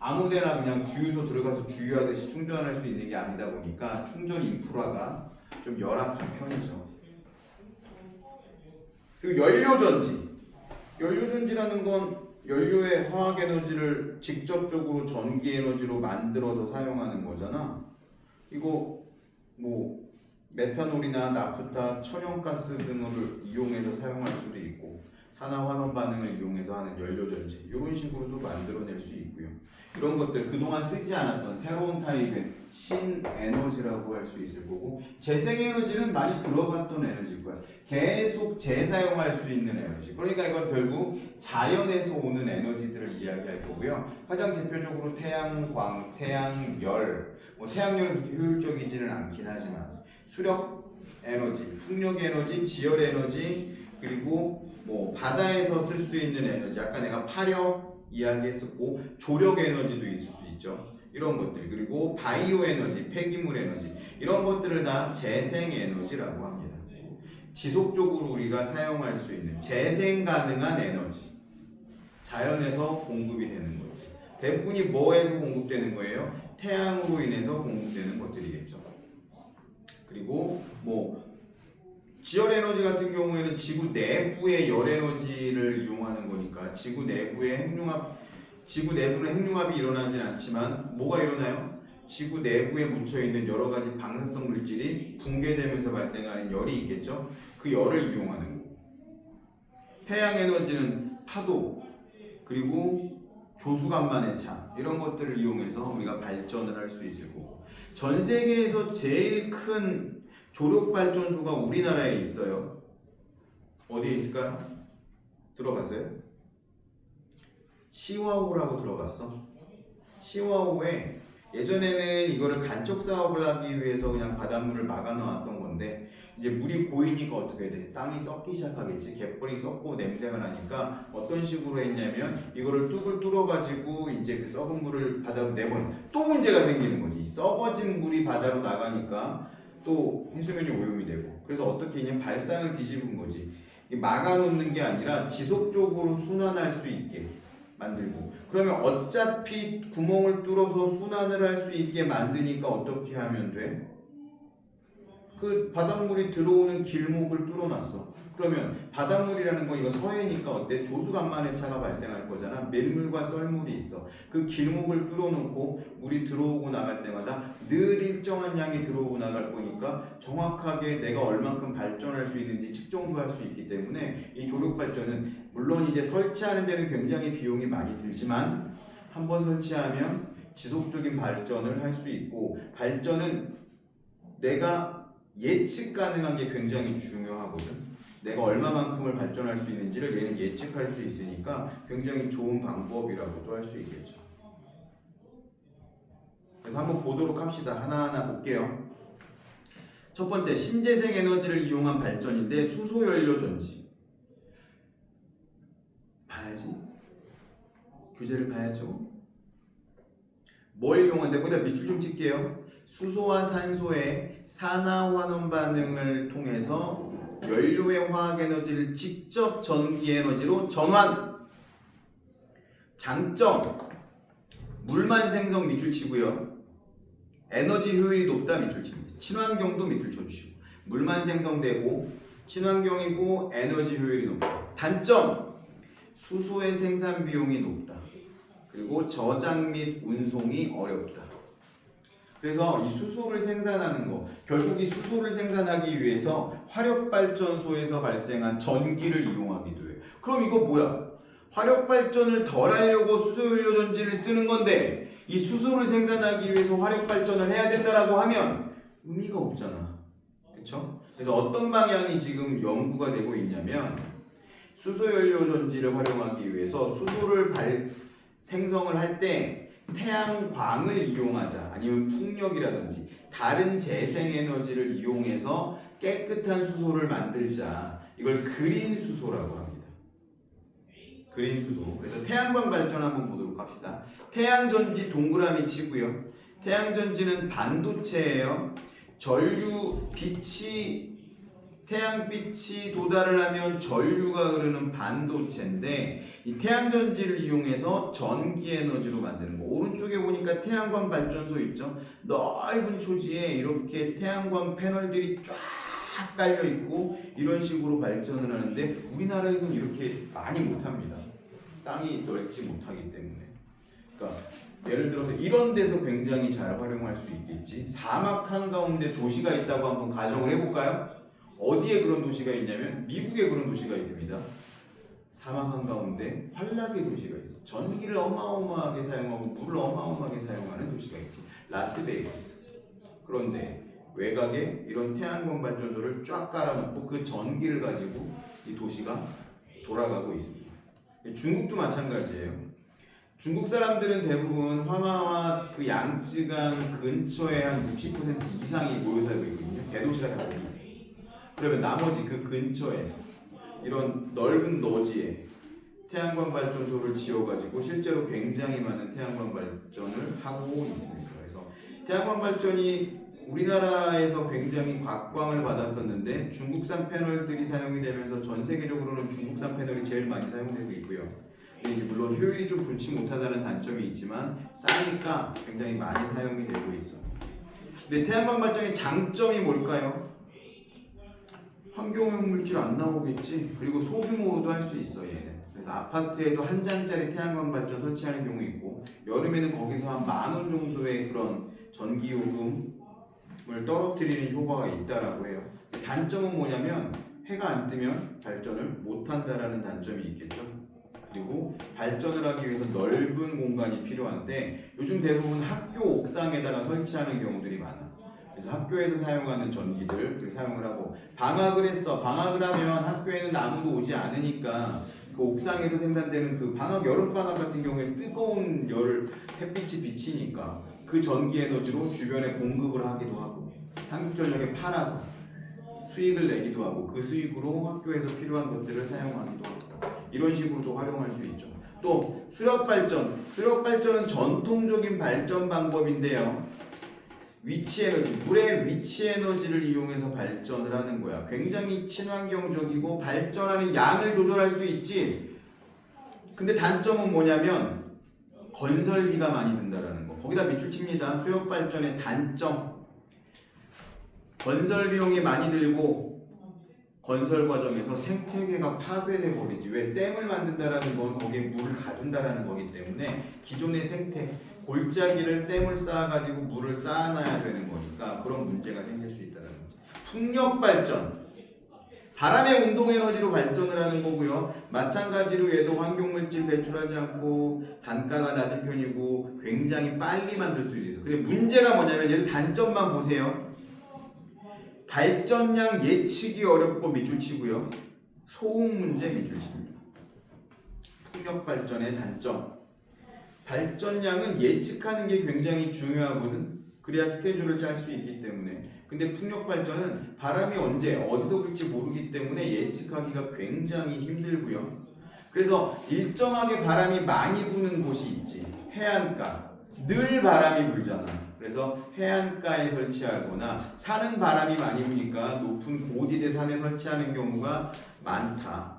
아무데나 그냥 주유소 들어가서 주유하듯이 충전할 수 있는 게 아니다 보니까 충전 인프라가 좀 열악한 편이죠. 그리고 연료전지. 연료전지라는 건 연료의 화학에너지를 직접적으로 전기에너지로 만들어서 사용하는 거잖아. 이거 뭐 메탄올이나 나프타, 천연가스 등을 이용해서 사용할 수도 있고 산화환원 반응을 이용해서 하는 연료전지 이런 식으로도 만들어낼 수 있고요. 이런 것들 그동안 쓰지 않았던 새로운 타입의 신에너지라고 할 수 있을 거고 재생에너지는 많이 들어봤던 에너지일 거야. 계속 재사용할 수 있는 에너지. 그러니까 이건 결국 자연에서 오는 에너지들을 이야기할 거고요. 가장 대표적으로 태양광, 태양열, 태양열은 그렇게 효율적이지는 않긴 하지만 수력 에너지, 풍력 에너지, 지열 에너지, 그리고 바다에서 쓸 수 있는 에너지. 아까 내가 파력 이야기했었고 조력 에너지도 있을 수 있죠. 이런 것들. 그리고 바이오 에너지, 폐기물 에너지. 이런 것들을 다 재생 에너지라고 합니다. 지속적으로 우리가 사용할 수 있는 재생 가능한 에너지. 자연에서 공급이 되는 거죠. 대부분이 뭐에서 공급되는 거예요? 태양으로 인해서 공급되는 것들이겠죠. 그리고 지열 에너지 같은 경우에는 지구 내부의 열 에너지를 이용하는 거니까 지구 내부는 핵융합이 일어나진 않지만 뭐가 일어나요? 지구 내부에 묻혀 있는 여러 가지 방사성 물질이 붕괴되면서 발생하는 열이 있겠죠. 그 열을 이용하는 거. 해양 에너지는 파도 그리고 조수간만의 차 이런 것들을 이용해서 우리가 발전을 할 수 있을 거고 전 세계에서 제일 큰 조력 발전소가 우리나라에 있어요. 어디에 있을까요? 들어봤어요? 시와호라고 들어봤어? 시와호에 예전에는 이거를 간척 사업을 하기 위해서 그냥 바닷물을 막아 놓았던 건데 이제 물이 고이니까 어떻게 돼? 땅이 썩기 시작하겠지. 갯벌이 썩고 냄새가 나니까 어떤 식으로 했냐면 이거를 뚝을 뚫어가지고 이제 그 썩은 물을 바다로 내보내. 또 문제가 생기는 거지. 썩어진 물이 바다로 나가니까 또 해수면이 오염이 되고. 그래서 어떻게 했냐면 발상을 뒤집은 거지. 막아놓는 게 아니라 지속적으로 순환할 수 있게 만들고. 그러면 어차피 구멍을 뚫어서 순환을 할 수 있게 만드니까 어떻게 하면 돼? 그 바닷물이 들어오는 길목을 뚫어놨어. 그러면 바닷물이라는 건 이거 서해니까 어때? 조수간만의 차가 발생할 거잖아. 밀물과 썰물이 있어. 그 길목을 뚫어놓고 물이 들어오고 나갈 때마다 늘 일정한 양이 들어오고 나갈 거니까 정확하게 내가 얼만큼 발전할 수 있는지 측정도 할 수 있기 때문에 이 조력 발전은 물론 이제 설치하는 데는 굉장히 비용이 많이 들지만 한번 설치하면 지속적인 발전을 할 수 있고 발전은 내가 예측 가능한 게 굉장히 중요하거든. 내가 얼마만큼을 발전할 수 있는지를 얘는 예측할 수 있으니까 굉장히 좋은 방법이라고도 할 수 있겠죠. 그래서 한번 보도록 합시다. 하나하나 볼게요. 첫 번째, 신재생 에너지를 이용한 발전인데 수소연료 전지. 봐야지. 교재를 봐야죠. 뭘 이용한데? 거기다 밑줄 좀 칠게요. 수소와 산소의 산화환원 반응을 통해서 연료의 화학에너지를 직접 전기에너지로 전환. 장점, 물만 생성 밑줄 치고요. 에너지 효율이 높다 밑줄 칩니다. 친환경도 밑줄 쳐주시고 물만 생성되고 친환경이고 에너지 효율이 높다. 단점, 수소의 생산 비용이 높다. 그리고 저장 및 운송이 어렵다. 그래서 이 수소를 생산하는 거, 결국 이 수소를 생산하기 위해서 화력발전소에서 발생한 전기를 이용하기도 해요. 그럼 이거 뭐야? 화력발전을 덜 하려고 수소연료 전지를 쓰는 건데 이 수소를 생산하기 위해서 화력발전을 해야 된다라고 하면 의미가 없잖아. 그쵸? 그래서 어떤 방향이 지금 연구가 되고 있냐면 수소연료 전지를 활용하기 위해서 수소를 생성을 할 때 태양광을 이용하자 아니면 풍력이라든지 다른 재생에너지를 이용해서 깨끗한 수소를 만들자. 이걸 그린 수소라고 합니다. 그린 수소. 그래서 태양광 발전 한번 보도록 합시다. 태양전지 동그라미 치고요. 태양전지는 반도체예요. 태양빛이 도달을 하면 전류가 흐르는 반도체인데 이 태양전지를 이용해서 전기에너지로 만드는 거. 오른쪽에 보니까 태양광 발전소 있죠. 넓은 초지에 이렇게 태양광 패널들이 쫙 깔려 있고 이런 식으로 발전을 하는데 우리나라에서는 이렇게 많이 못합니다. 땅이 넓지 못하기 때문에. 그러니까 예를 들어서 이런 데서 굉장히 잘 활용할 수 있겠지. 사막 한가운데 도시가 있다고 한번 가정을 해볼까요? 어디에 그런 도시가 있냐면 미국에 그런 도시가 있습니다. 사막 한가운데 환락의 도시가 있어. 전기를 어마어마하게 사용하고 물을 어마어마하게 사용하는 도시가 있지. 라스베이거스. 그런데 외곽에 이런 태양광 발전소를 쫙 깔아놓고 그 전기를 가지고 이 도시가 돌아가고 있습니다. 중국도 마찬가지예요. 중국 사람들은 대부분 황하와 그 양쯔강 근처에 한 60% 이상이 모여 살고 있거든요. 대도시가 다 거기 있어요. 그러면 나머지 그 근처에서 이런 넓은 노지에 태양광 발전소를 지어가지고 실제로 굉장히 많은 태양광 발전을 하고 있습니다. 그래서 태양광 발전이 우리나라에서 굉장히 곽광을 받았었는데 중국산 패널들이 사용이 되면서 전 세계적으로는 중국산 패널이 제일 많이 사용되고 있고요. 물론 효율이 좀 좋지 못하다는 단점이 있지만 싸니까 굉장히 많이 사용이 되고 있어. 근데 태양광 발전의 장점이 뭘까요? 환경오염 물질 안 나오겠지. 그리고 소규모로도 할 수 있어 얘는. 그래서 아파트에도 한 장짜리 태양광 발전 설치하는 경우 있고 여름에는 거기서 한 10,000원 정도의 그런 전기요금을 떨어뜨리는 효과가 있다라고 해요. 단점은 뭐냐면 해가 안 뜨면 발전을 못 한다라는 단점이 있겠죠. 그리고 발전을 하기 위해서 넓은 공간이 필요한데 요즘 대부분 학교 옥상에다가 설치하는 경우들이 많아. 그래서 학교에서 사용하는 전기들 사용을 하고 방학을 했어. 방학을 하면 학교에는 아무도 오지 않으니까 그 옥상에서 생산되는 그 방학 여름방학 같은 경우에 뜨거운 햇빛이 비치니까 그 전기 에너지로 주변에 공급을 하기도 하고 한국전력에 팔아서 수익을 내기도 하고 그 수익으로 학교에서 필요한 것들을 사용하기도 하고 이런 식으로도 활용할 수 있죠. 또 수력발전. 수력발전은 전통적인 발전 방법인데요. 위치에너지, 물의 위치에너지를 이용해서 발전을 하는 거야. 굉장히 친환경적이고 발전하는 양을 조절할 수 있지. 근데 단점은 뭐냐면 건설비가 많이 든다라는 거. 거기다 밑줄 칩니다. 수력발전의 단점. 건설 비용이 많이 들고 건설 과정에서 생태계가 파괴돼 버리지. 왜? 댐을 만든다라는 건 거기에 물을 가둔다라는 거기 때문에 기존의 생태 골짜기를 댐을 쌓아가지고 물을 쌓아놔야 되는 거니까 그런 문제가 생길 수 있다는 거죠. 풍력 발전, 바람의 운동 에너지로 발전을 하는 거고요. 마찬가지로 얘도 환경물질 배출하지 않고 단가가 낮은 편이고 굉장히 빨리 만들 수 있어. 근데 문제가 뭐냐면 얘는 단점만 보세요. 발전량 예측이 어렵고 밑줄치고요. 소음 문제 밑줄칩니다. 풍력 발전의 단점. 발전량은 예측하는 게 굉장히 중요하거든. 그래야 스케줄을 짤 수 있기 때문에. 근데 풍력 발전은 바람이 언제 어디서 불지 모르기 때문에 예측하기가 굉장히 힘들고요. 그래서 일정하게 바람이 많이 부는 곳이 있지. 해안가. 늘 바람이 불잖아. 그래서 해안가에 설치하거나 산은 바람이 많이 부니까 높은 고지대 산에 설치하는 경우가 많다.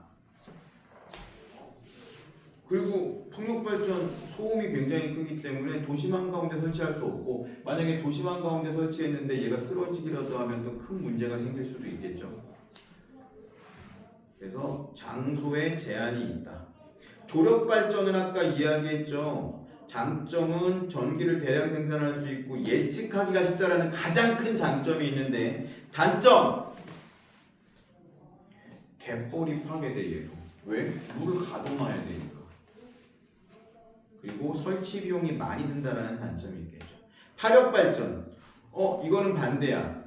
그리고 풍력발전 소음이 굉장히 크기 때문에 도심 한가운데 설치할 수 없고 만약에 도심 한가운데 설치했는데 얘가 쓰러지기라도 하면 또 큰 문제가 생길 수도 있겠죠. 그래서 장소에 제한이 있다. 조력발전은 아까 이야기했죠. 장점은 전기를 대량 생산할 수 있고 예측하기가 쉽다라는 가장 큰 장점이 있는데 단점! 갯벌이 파괴돼 얘도. 왜? 물을 가둬놔야 되니까. 그리고 설치 비용이 많이 든다라는 단점이 있겠죠. 파력발전. 이거는 반대야.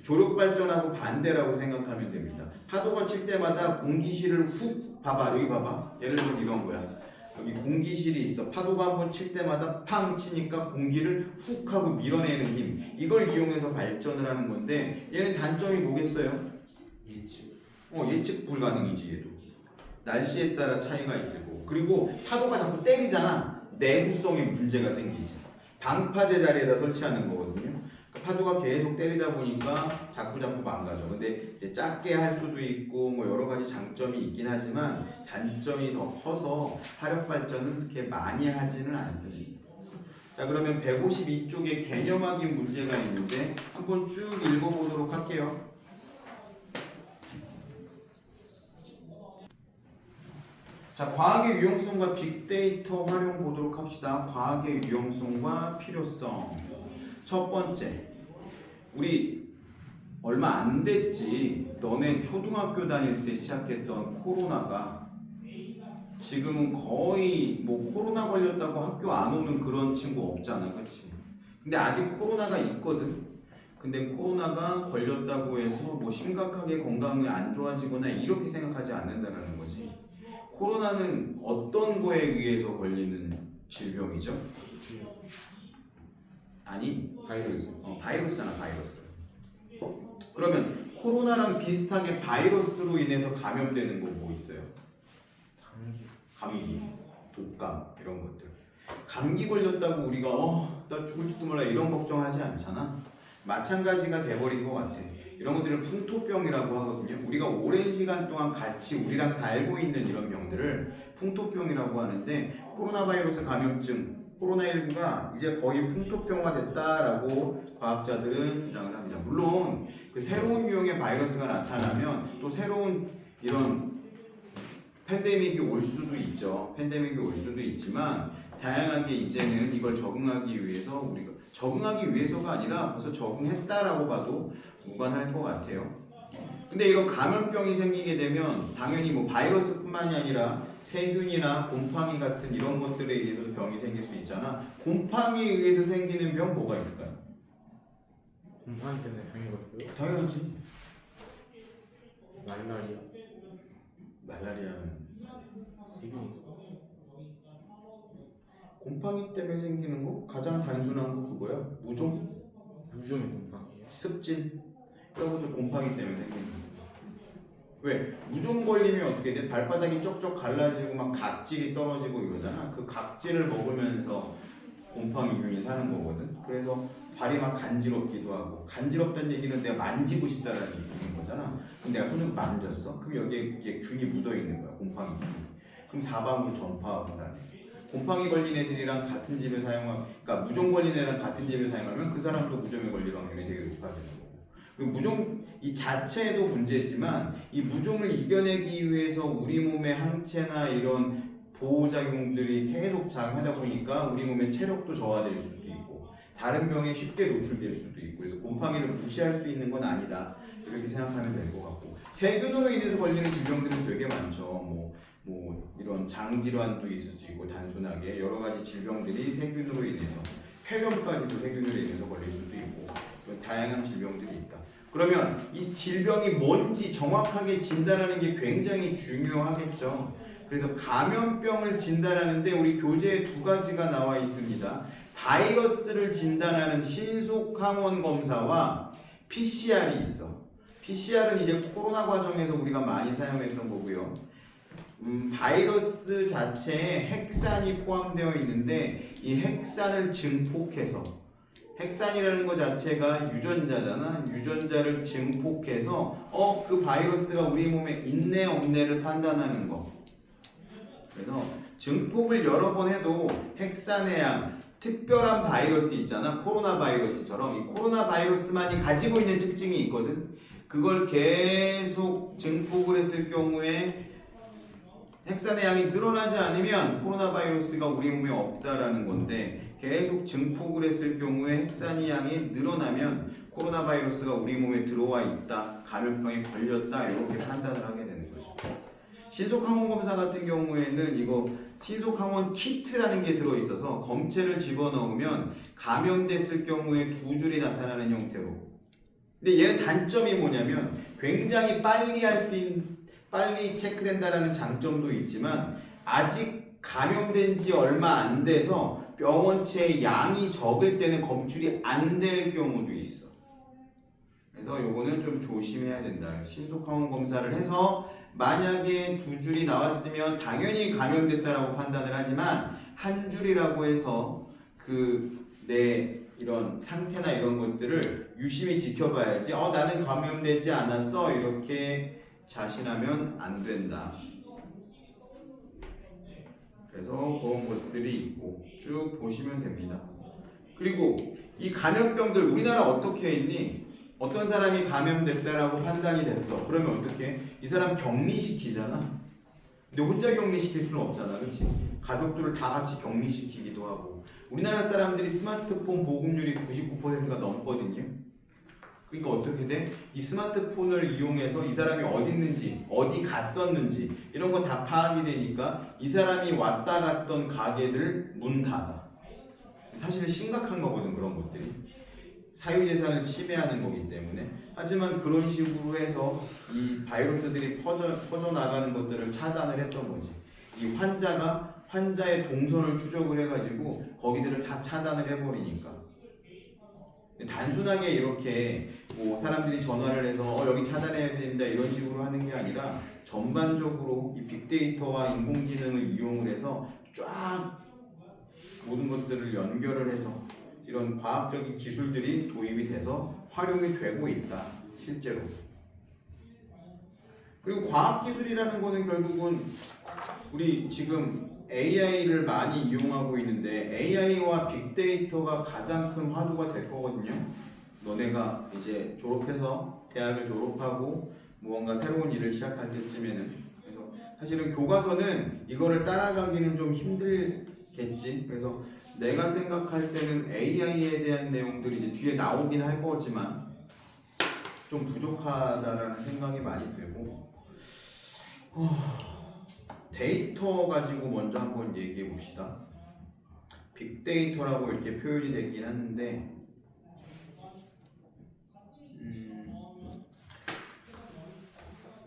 조력발전하고 반대라고 생각하면 됩니다. 파도가 칠 때마다 공기실을 훅 봐봐. 여기 봐봐. 예를 들어서 이런 거야. 여기 공기실이 있어. 파도가 한번 칠 때마다 팡 치니까 공기를 훅 하고 밀어내는 힘. 이걸 이용해서 발전을 하는 건데 얘는 단점이 뭐겠어요? 예측 불가능이지 얘도. 날씨에 따라 차이가 있을 거고. 그리고 파도가 자꾸 때리잖아. 내구성에 문제가 생기지. 방파제 자리에다 설치하는 거거든요. 파도가 계속 때리다 보니까 자꾸 망가져. 근데 이제 작게 할 수도 있고 뭐 여러 가지 장점이 있긴 하지만 단점이 더 커서 화력 발전은 그렇게 많이 하지는 않습니다. 자, 그러면 152쪽에 개념학이 문제가 있는데 한번 쭉 읽어보도록 할게요. 자, 과학의 유용성과 빅데이터 활용 보도록 합시다. 과학의 유용성과 필요성. 첫 번째, 우리 얼마 안 됐지. 너네 초등학교 다닐 때 시작했던 코로나가 지금은 거의 뭐 코로나 걸렸다고 학교 안 오는 그런 친구 없잖아, 그렇지? 근데 아직 코로나가 있거든. 근데 코로나가 걸렸다고 해서 뭐 심각하게 건강이 안 좋아지거나 이렇게 생각하지 않는다는 거지. 코로나는 어떤 거에 의해서 걸리는 질병이죠? 아니, 바이러스. 바이러스잖아, 바이러스. 그러면 코로나랑 비슷하게 바이러스로 인해서 감염되는 거 뭐 있어요? 감기, 독감 이런 것들. 감기 걸렸다고 우리가 나 죽을지도 몰라 이런 걱정하지 않잖아. 마찬가지가 돼버린 것 같아. 이런 것들을 풍토병이라고 하거든요. 우리가 오랜 시간 동안 같이 우리랑 살고 있는 이런 병들을 풍토병이라고 하는데 코로나 바이러스 감염증 코로나19가 이제 거의 풍토병화 됐다라고 과학자들은 주장을 합니다. 물론 그 새로운 유형의 바이러스가 나타나면 또 새로운 이런 팬데믹이 올 수도 있죠. 팬데믹이 올 수도 있지만 다양하게 이제는 이걸 적응하기 위해서 우리가 적응하기 위해서가 아니라 벌써 적응했다라고 봐도 무관할 것 같아요. 근데 이런 감염병이 생기게 되면 당연히 뭐 바이러스뿐만이 아니라 세균이나 곰팡이 같은 이런 것들에 의해서도 병이 생길 수 있잖아. 곰팡이에 의해서 생기는 병 뭐가 있을까요? 곰팡이 때문에 병이 걸고요. 당연하지. 말라리아는 세균이. 곰팡이 때문에 생기는 거 가장 단순한 거 그거야. 무좀의 곰팡이에요. 습진 이런 것들 곰팡이 때문에 생기는 거. 왜? 무좀 걸리면 어떻게 돼? 발바닥이 쪽쪽 갈라지고 막 각질이 떨어지고 이러잖아. 그 각질을 먹으면서 곰팡이균이 사는 거거든. 그래서 발이 막 간지럽기도 하고, 간지럽다는 얘기는 내가 만지고 싶다는 얘기인 거잖아. 그럼 내가 손을 만졌어? 그럼 여기에 이게 균이 묻어 있는 거야, 곰팡이 균. 그럼 사방으로 전파하고 다녀. 곰팡이 걸린 애들이랑 같은 집에 그러니까 무좀 걸린 애랑 같은 집에 사용하면 그 사람도 무좀에 걸릴 확률이 되게 높아지는 거고. 그리고 무좀 이 자체도 문제지만 이 무좀을 이겨내기 위해서 우리 몸의 항체나 이런 보호작용들이 계속 작용하다 보니까 우리 몸의 체력도 저하될 수도 있고 다른 병에 쉽게 노출될 수도 있고 그래서 곰팡이를 무시할 수 있는 건 아니다 이렇게 생각하면 될 것 같고 세균으로 인해서 걸리는 질병들은 되게 많죠. 뭐 이런 장질환도 있을 수 있고 단순하게 여러 가지 질병들이 세균으로 인해서 폐렴까지도 세균으로 인해서 걸릴 수도 있고 다양한 질병들이 있다. 그러면 이 질병이 뭔지 정확하게 진단하는 게 굉장히 중요하겠죠. 그래서 감염병을 진단하는데 우리 교재에 두 가지가 나와 있습니다. 바이러스를 진단하는 신속항원 검사와 PCR이 있어. PCR은 이제 코로나 과정에서 우리가 많이 사용했던 거고요. 바이러스 자체에 핵산이 포함되어 있는데 이 핵산을 증폭해서 핵산이라는 것 자체가 유전자잖아. 유전자를 증폭해서 그 바이러스가 우리 몸에 있네 없네를 판단하는 거. 그래서 증폭을 여러 번 해도 핵산의 양 특별한 바이러스 있잖아. 코로나 바이러스처럼 이 코로나 바이러스만이 가지고 있는 특징이 있거든. 그걸 계속 증폭을 했을 경우에 핵산의 양이 늘어나지 않으면 코로나 바이러스가 우리 몸에 없다라는 건데 계속 증폭을 했을 경우에 핵산의 양이 늘어나면 코로나 바이러스가 우리 몸에 들어와 있다, 감염병에 걸렸다 이렇게 판단을 하게 되는 거죠. 신속항원 검사 같은 경우에는 이거 신속항원 키트라는 게 들어있어서 검체를 집어넣으면 감염됐을 경우에 두 줄이 나타나는 형태로. 근데 얘는 단점이 뭐냐면 굉장히 빨리 체크된다는 장점도 있지만 아직 감염된 지 얼마 안 돼서 병원체의 양이 적을 때는 검출이 안 될 경우도 있어. 그래서 요거는 좀 조심해야 된다. 신속항원 검사를 해서 만약에 두 줄이 나왔으면 당연히 감염됐다라고 판단을 하지만 한 줄이라고 해서 내 이런 상태나 이런 것들을 유심히 지켜봐야지. 나는 감염되지 않았어 이렇게 자신하면 안 된다. 그래서 그런 것들이 있고 쭉 보시면 됩니다. 그리고 이 감염병들 우리나라 어떻게 했니? 어떤 사람이 감염됐다라고 판단이 됐어. 그러면 어떻게? 이 사람 격리시키잖아. 근데 혼자 격리시킬 수는 없잖아. 그렇지? 가족들을 다 같이 격리시키기도 하고. 우리나라 사람들이 스마트폰 보급률이 99%가 넘거든요. 그러니까 어떻게 돼? 이 스마트폰을 이용해서 이 사람이 어디 있는지, 어디 갔었는지 이런 거 다 파악이 되니까 이 사람이 왔다 갔던 가게들 문 닫아. 사실은 심각한 거거든 그런 것들이. 사유재산을 침해하는 거기 때문에. 하지만 그런 식으로 해서 이 바이러스들이 퍼져나가는 것들을 차단을 했던 거지. 이 환자의 동선을 추적을 해가지고 거기들을 다 차단을 해버리니까. 단순하게 이렇게 사람들이 전화를 해서 여기 차단해야 된다 이런 식으로 하는 게 아니라 전반적으로 이 빅데이터와 인공지능을 이용을 해서 쫙 모든 것들을 연결을 해서 이런 과학적인 기술들이 도입이 돼서 활용이 되고 있다 실제로. 그리고 과학기술이라는 거는 결국은 우리 지금 AI를 많이 이용하고 있는데 AI와 빅데이터가 가장 큰 화두가 될 거거든요. 너네가 이제 졸업해서 대학을 졸업하고 무언가 새로운 일을 시작할 때쯤에는. 그래서 사실은 교과서는 이거를 따라가기는 좀 힘들겠지. 그래서 내가 생각할 때는 AI에 대한 내용들이 이제 뒤에 나오긴 할 거지만 좀 부족하다라는 생각이 많이 들고 데이터 가지고 먼저 한번 얘기해 봅시다. 빅데이터라고 이렇게 표현이 되긴 하는데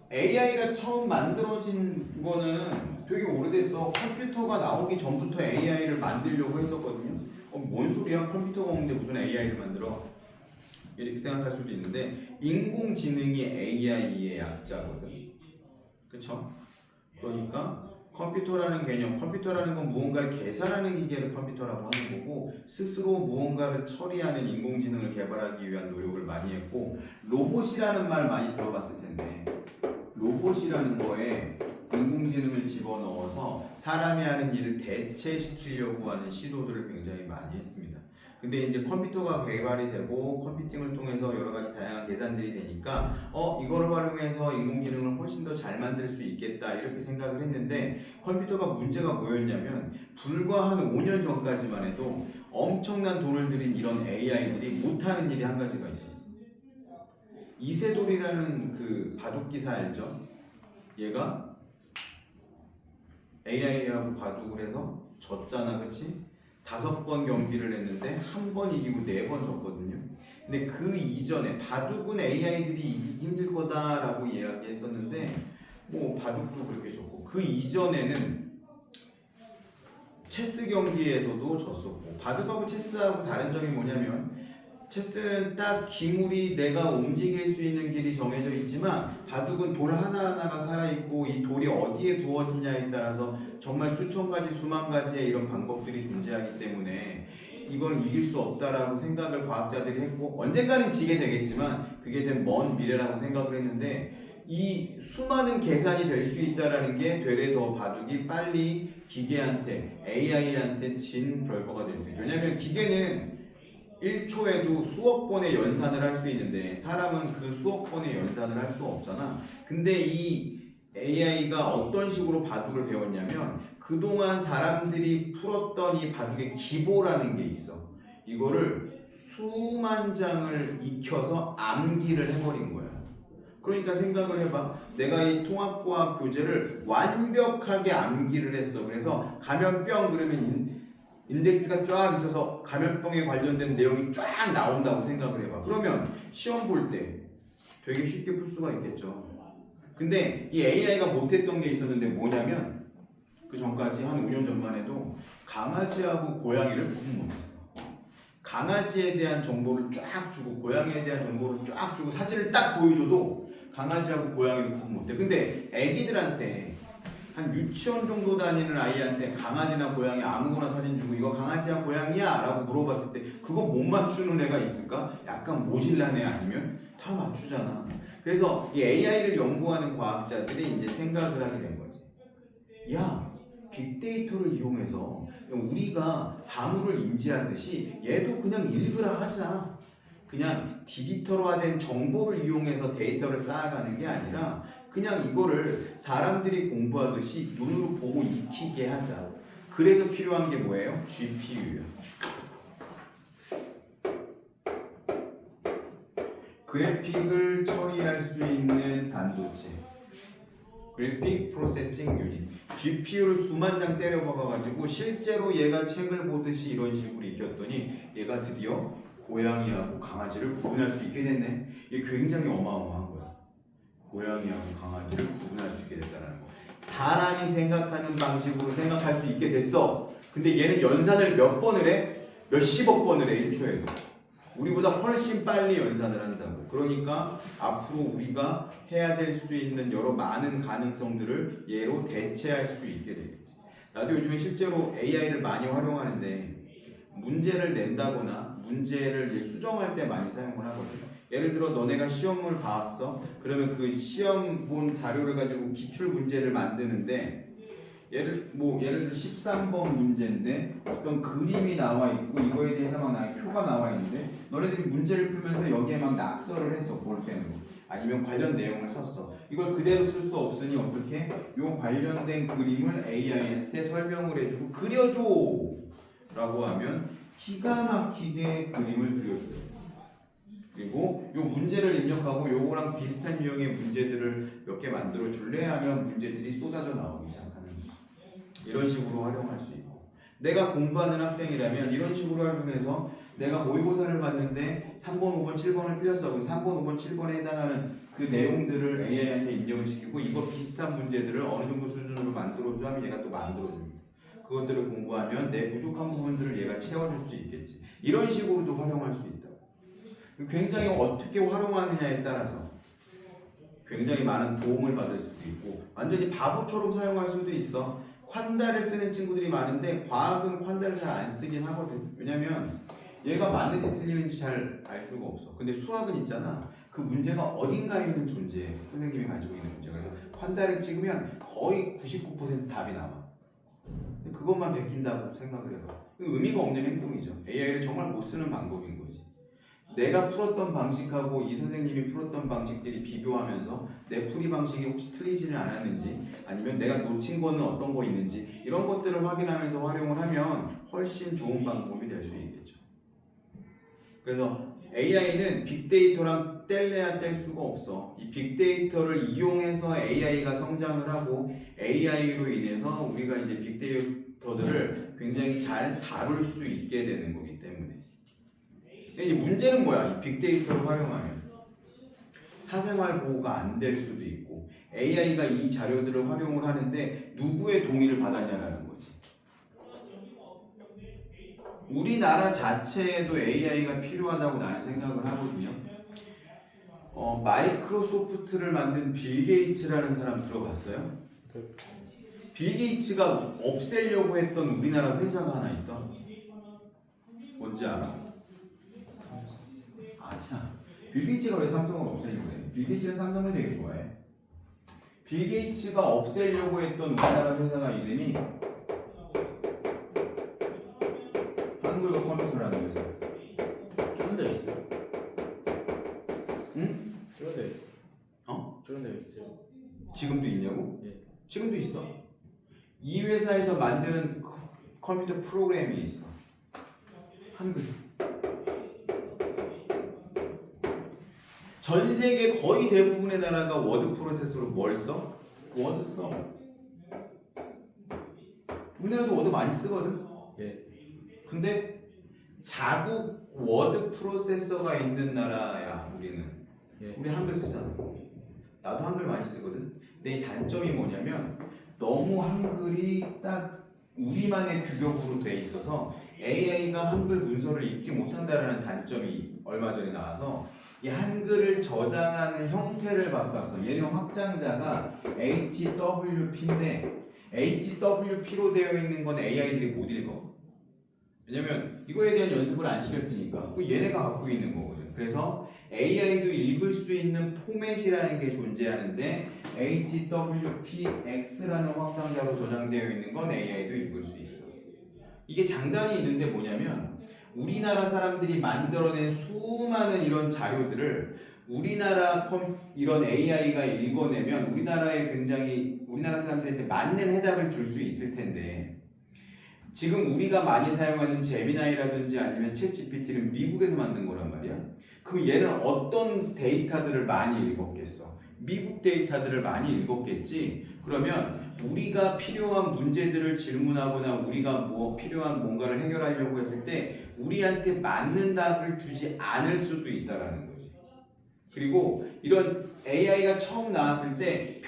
AI가 처음 만들어진 거는 되게 오래됐어. 컴퓨터가 나오기 전부터 AI를 만들려고 했었거든요. 뭔 소리야? 컴퓨터가 없는데 무슨 AI를 만들어? 이렇게 생각할 수도 있는데 인공지능이 AI의 약자거든. 그쵸? 그러니까 컴퓨터라는 개념, 컴퓨터라는 건 무언가를 계산하는 기계를 컴퓨터라고 하는 거고 스스로 무언가를 처리하는 인공지능을 개발하기 위한 노력을 많이 했고 로봇이라는 말 많이 들어봤을 텐데 로봇이라는 거에 인공지능을 집어넣어서 사람이 하는 일을 대체시키려고 하는 시도들을 굉장히 많이 했습니다. 근데 이제 컴퓨터가 개발이 되고 컴퓨팅을 통해서 여러 가지 다양한 계산들이 되니까 이거를 활용해서 인공지능을 훨씬 더 잘 만들 수 있겠다 이렇게 생각을 했는데 컴퓨터가 문제가 뭐였냐면 불과 한 5년 전까지만 해도 엄청난 돈을 들인 이런 AI들이 못하는 일이 한 가지가 있었어. 이세돌이라는 그 바둑 기사 알죠? 얘가 AI하고 바둑을 해서 졌잖아, 그치? 5번 경기를 했는데 한 번 이기고 4번 졌거든요. 근데 그 이전에 바둑은 AI들이 이기기 힘들 거다라고 이야기했었는데 뭐 바둑도 그렇게 졌고 그 이전에는 체스 경기에서도 졌었고 바둑하고 체스하고 다른 점이 뭐냐면 체스는 딱 기물이 내가 움직일 수 있는 길이 정해져 있지만 바둑은 돌 하나하나가 살아있고 이 돌이 어디에 두어지냐에 따라서 정말 수천 가지 수만 가지의 이런 방법들이 존재하기 때문에 이건 이길 수 없다라고 생각을 과학자들이 했고 언젠가는 지게 되겠지만 그게 된 먼 미래라고 생각을 했는데 이 수많은 계산이 될 수 있다라는 게 되레 더 바둑이 빨리 기계한테 AI한테 진 결과가 될 수 있죠. 왜냐하면 기계는 1초에도 수억 번의 연산을 할 수 있는데 사람은 그 수억 번의 연산을 할 수 없잖아. 근데 이 AI가 어떤 식으로 바둑을 배웠냐면 그동안 사람들이 풀었던 이 바둑의 기보라는 게 있어. 이거를 수만 장을 익혀서 암기를 해버린 거야. 그러니까 생각을 해봐. 내가 이 통합과학 교재를 완벽하게 암기를 했어. 그래서 감염병 그러면 인덱스가 쫙 있어서 감염병에 관련된 내용이 쫙 나온다고 생각을 해봐. 그러면 시험 볼 때 되게 쉽게 풀 수가 있겠죠. 근데 이 AI가 못했던 게 있었는데 뭐냐면 그 전까지 한 5년 전만 해도 강아지하고 고양이를 구분 못했어. 강아지에 대한 정보를 쫙 주고 고양이에 대한 정보를 쫙 주고 사진을 딱 보여줘도 강아지하고 고양이를 구분 못해. 근데 애기들한테 한 유치원 정도 다니는 아이한테 강아지나 고양이 아무거나 사진 주고 이거 강아지야 고양이야? 라고 물어봤을 때 그거 못 맞추는 애가 있을까? 약간 모질란 애 아니면 다 맞추잖아. 그래서 이 AI를 연구하는 과학자들이 이제 생각을 하게 된 거지. 야, 빅데이터를 이용해서 우리가 사물을 인지하듯이 얘도 그냥 읽으라 하자. 그냥 디지털화된 정보를 이용해서 데이터를 쌓아가는 게 아니라 그냥 이거를 사람들이 공부하듯이 눈으로 보고 익히게 하자. 그래서 필요한 게 뭐예요? GPU야. 그래픽을 처리할 수 있는 반도체. 그래픽 프로세싱 유닛. GPU를 수만 장 때려 박아가지고 실제로 얘가 책을 보듯이 이런 식으로 익혔더니 얘가 드디어 고양이하고 강아지를 구분할 수 있게 됐네. 이게 굉장히 어마어마한 거야. 고양이하고 강아지를 구분할 수 있게 됐다는 거. 사람이 생각하는 방식으로 생각할 수 있게 됐어. 근데 얘는 연산을 몇 번을 해? 몇십억 번을 해 1초에도. 우리보다 훨씬 빨리 연산을 한다고. 그러니까 앞으로 우리가 해야 될 수 있는 여러 많은 가능성들을 얘로 대체할 수 있게 되겠지. 나도 요즘에 실제로 AI를 많이 활용하는데 문제를 낸다거나 문제를 이제 수정할 때 많이 사용을 하거든요. 예를 들어 너네가 시험을 봤어. 그러면 그 시험 본 자료를 가지고 기출 문제를 만드는데 예를 들어 13번 문제인데 어떤 그림이 나와 있고 이거에 대해서 막 표가 나와 있는데 너네들이 문제를 풀면서 여기에 막 낙서를 했어. 볼펜으로. 아니면 관련 내용을 썼어. 이걸 그대로 쓸 수 없으니 어떻게? 요 관련된 그림을 AI한테 설명을 해주고 그려줘! 라고 하면 기가 막히게 그림을 그려줘요. 그리고 요 문제를 입력하고 요거랑 비슷한 유형의 문제들을 몇 개 만들어 줄래? 하면 문제들이 쏟아져 나오기 시작하는 거예요. 이런 식으로 활용할 수 있고 내가 공부하는 학생이라면 이런 식으로 활용해서 내가 모의고사를 봤는데 3번, 5번, 7번을 틀렸어. 그럼 3번, 5번, 7번에 해당하는 그 내용들을 AI한테 입력을 시키고 이거 비슷한 문제들을 어느 정도 수준으로 만들어줘 하면 얘가 또 만들어줍니다. 그것들을 공부하면 내 부족한 부분들을 얘가 채워줄 수 있겠지. 이런 식으로도 활용할 수 있다. 굉장히 어떻게 활용하느냐에 따라서 굉장히 많은 도움을 받을 수도 있고 완전히 바보처럼 사용할 수도 있어. 콴달을 쓰는 친구들이 많은데 과학은 콴달을 잘 안 쓰긴 하거든. 왜냐면 얘가 맞는지 틀리는지 잘 알 수가 없어. 근데 수학은 있잖아. 그 문제가 어딘가에 있는 존재예요. 선생님이 가지고 있는 문제. 그래서 콴달을 찍으면 거의 99% 답이 나와. 그것만 베낀다고 생각을 해봐. 의미가 없는 행동이죠. AI를 정말 못 쓰는 방법인 거지. 내가 풀었던 방식하고 이 선생님이 풀었던 방식들이 비교하면서 내 풀이 방식이 혹시 틀리지는 않았는지 아니면 내가 놓친 거는 어떤 거 있는지 이런 것들을 확인하면서 활용을 하면 훨씬 좋은 방법이 될 수 있겠죠. 그래서 AI는 빅데이터랑 뗄래야 뗄 수가 없어. 이 빅데이터를 이용해서 AI가 성장을 하고 AI로 인해서 우리가 이제 빅데이터들을 굉장히 잘 다룰 수 있게 되는 거기 때문에. 근데 이제 문제는 뭐야? 이 빅데이터를 활용하면 사생활 보호가 안 될 수도 있고 AI가 이 자료들을 활용을 하는데 누구의 동의를 받았냐라는 거지. 우리나라 자체에도 AI가 필요하다고 나는 생각을 하거든요. 마이크로소프트를 만든 빌 게이츠라는 사람 들어봤어요? 빌 게이츠가 없애려고 했던 우리나라 회사가 하나 있어. 뭔지 알아? 아니야. 빌 게이츠가 왜 삼성을 없애려고 해? 빌 게이츠는 삼성을 되게 좋아해. 빌 게이츠가 없애려고 했던 우리나라 회사가 이름이 한국어 컴퓨터라는 회사. 쫄은데 있어요? 응? 쫄은데 있어요? 어? 쫄은데 있어요? 지금도 있냐고? 예. 지금도 있어. 이 회사에서 만드는 컴퓨터 프로그램이 있어. 한글. 전 세계 거의 대부분의 나라가 워드 프로세서로 뭘 써? 워드 써. 우리나라도 워드 많이 쓰거든. 예. 근데 자국 워드 프로세서가 있는 나라야 우리는. 예. 우리 한글 쓰잖아. 나도 한글 많이 쓰거든. 근데 이 단점이 뭐냐면 너무 한글이 딱 우리만의 규격으로 돼 있어서 AI가 한글 문서를 읽지 못한다라는 단점이 얼마 전에 나와서 이 한글을 저장하는 형태를 바꿨어. 얘는 확장자가 HWP인데 HWP로 되어 있는 건 AI들이 못 읽어. 왜냐면 이거에 대한 연습을 안 시켰으니까 얘네가 갖고 있는 거거든. 그래서 AI도 읽을 수 있는 포맷이라는 게 존재하는데 HWPX라는 확장자로 저장되어 있는 건 AI도 읽을 수 있어. 이게 장단이 있는데 뭐냐면 우리나라 사람들이 만들어낸 수많은 이런 자료들을 우리나라 이런 AI가 읽어내면 우리나라에 굉장히 우리나라 사람들한테 맞는 해답을 줄 수 있을 텐데 지금 우리가 많이 사용하는 제미나이라든지 아니면 챗GPT는 미국에서 만든 거란 말이야. 그럼 얘는 어떤 데이터들을 많이 읽었겠어? 미국 데이터들을 많이 읽었겠지. 그러면 우리가 필요한 문제들을 질문하거나 우리가 뭐 필요한 뭔가를 해결하려고 했을 때 우리한테 맞는 답을 주지 않을 수도 있다라는 거지. 그리고 이런 AI가 처음 나왔을 때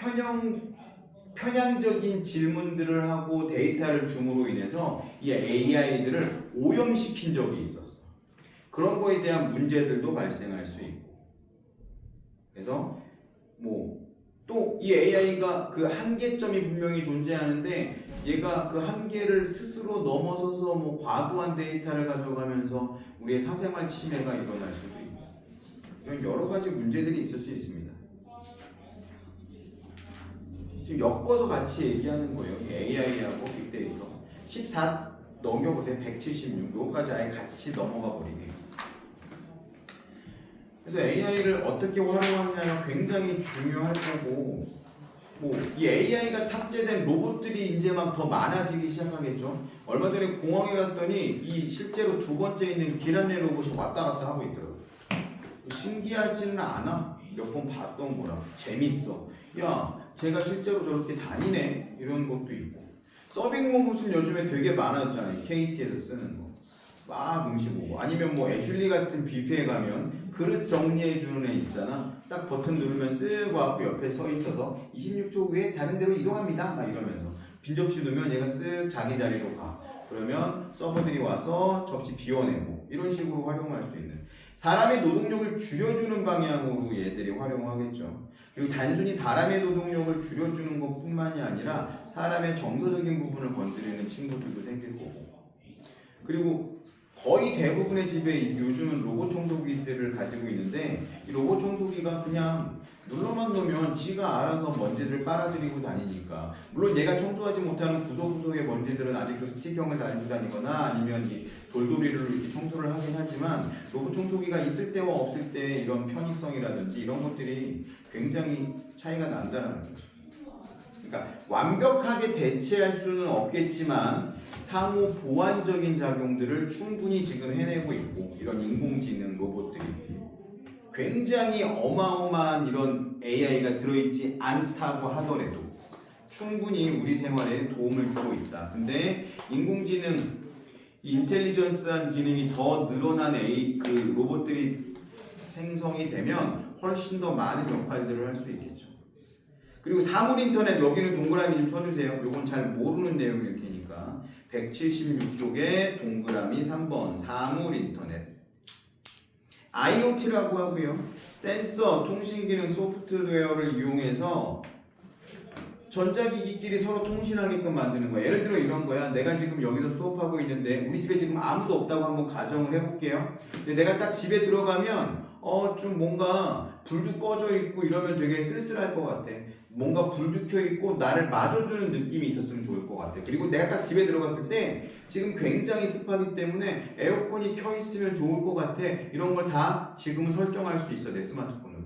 편향적인 질문들을 하고 데이터를 줌으로 인해서 이 AI들을 오염시킨 적이 있었어. 그런 거에 대한 문제들도 발생할 수 있고. 그래서 뭐 또 이 AI가 그 한계점이 분명히 존재하는데 얘가 그 한계를 스스로 넘어서서 뭐 과도한 데이터를 가져가면서 우리의 사생활 침해가 일어날 수도 있고 이런 여러 가지 문제들이 있을 수 있습니다. 지금 엮어서 같이 얘기하는 거예요. AI하고 빅데이터. 14 넘겨보세요. 176. 요거까지 아예 같이 넘어가 버리네요. 그래서 AI를 어떻게 활용하느냐가 굉장히 중요할 거고 뭐 이 AI가 탑재된 로봇들이 이제 막 더 많아지기 시작하겠죠. 얼마 전에 공항에 갔더니 이 실제로 두 번째 있는 길 안내 로봇이 왔다 갔다 하고 있더라고요. 신기하지는 않아. 몇 번 봤던 거라. 재밌어. 야, 제가 실제로 저렇게 다니네. 이런 것도 있고. 서빙 로봇은 요즘에 되게 많아졌잖아요. KT에서 쓰는 거. 막 음식 오고. 아니면 뭐 애슐리 같은 뷔페에 가면 그릇 정리해주는 애 있잖아. 딱 버튼 누르면 쓱 와갖고 옆에 서 있어서 26초 후에 다른 데로 이동합니다. 막 이러면서. 빈 접시 두면 얘가 쓱 자기 자리로 가. 그러면 서버들이 와서 접시 비워내고. 이런 식으로 활용할 수 있는. 사람의 노동력을 줄여주는 방향으로 얘들이 활용하겠죠. 그리고 단순히 사람의 노동력을 줄여주는 것뿐만이 아니라 사람의 정서적인 부분을 건드리는 친구들도 생길 거고. 그리고 거의 대부분의 집에 요즘은 로봇 청소기들을 가지고 있는데 이 로봇 청소기가 그냥 눌러만 놓으면 지가 알아서 먼지를 빨아들이고 다니니까 물론 얘가 청소하지 못하는 구석구석의 먼지들은 아직도 스틱형을 달고 다니거나 아니면 이 돌돌이를 이렇게 청소를 하긴 하지만 로봇 청소기가 있을 때와 없을 때 이런 편의성이라든지 이런 것들이 굉장히 차이가 난다는 거죠. 그러니까 완벽하게 대체할 수는 없겠지만 상호 보완적인 작용들을 충분히 지금 해내고 있고 이런 인공지능 로봇들이 굉장히 어마어마한 이런 AI가 들어있지 않다고 하더라도 충분히 우리 생활에 도움을 주고 있다. 근데 인공지능 인텔리전스한 기능이 더 늘어난 그 로봇들이 생성이 되면 훨씬 더 많은 역할들을 할 수 있겠죠. 그리고 사물 인터넷 여기는 동그라미 좀 쳐주세요. 요건 잘 모르는 내용일 테니까 176쪽에 동그라미 3번 사물 인터넷 IoT라고 하고요. 센서, 통신기능, 소프트웨어를 이용해서 전자기기끼리 서로 통신하게끔 만드는 거야. 예를 들어 이런 거야. 내가 지금 여기서 수업하고 있는데 우리 집에 지금 아무도 없다고 한번 가정을 해볼게요. 근데 내가 딱 집에 들어가면 좀 뭔가 불도 꺼져 있고 이러면 되게 쓸쓸할 것 같아. 뭔가 불도 켜 있고 나를 맞아주는 느낌이 있었으면 좋을 것 같아. 그리고 내가 딱 집에 들어갔을 때 지금 굉장히 습하기 때문에 에어컨이 켜 있으면 좋을 것 같아. 이런 걸 다 지금은 설정할 수 있어, 내 스마트폰으로.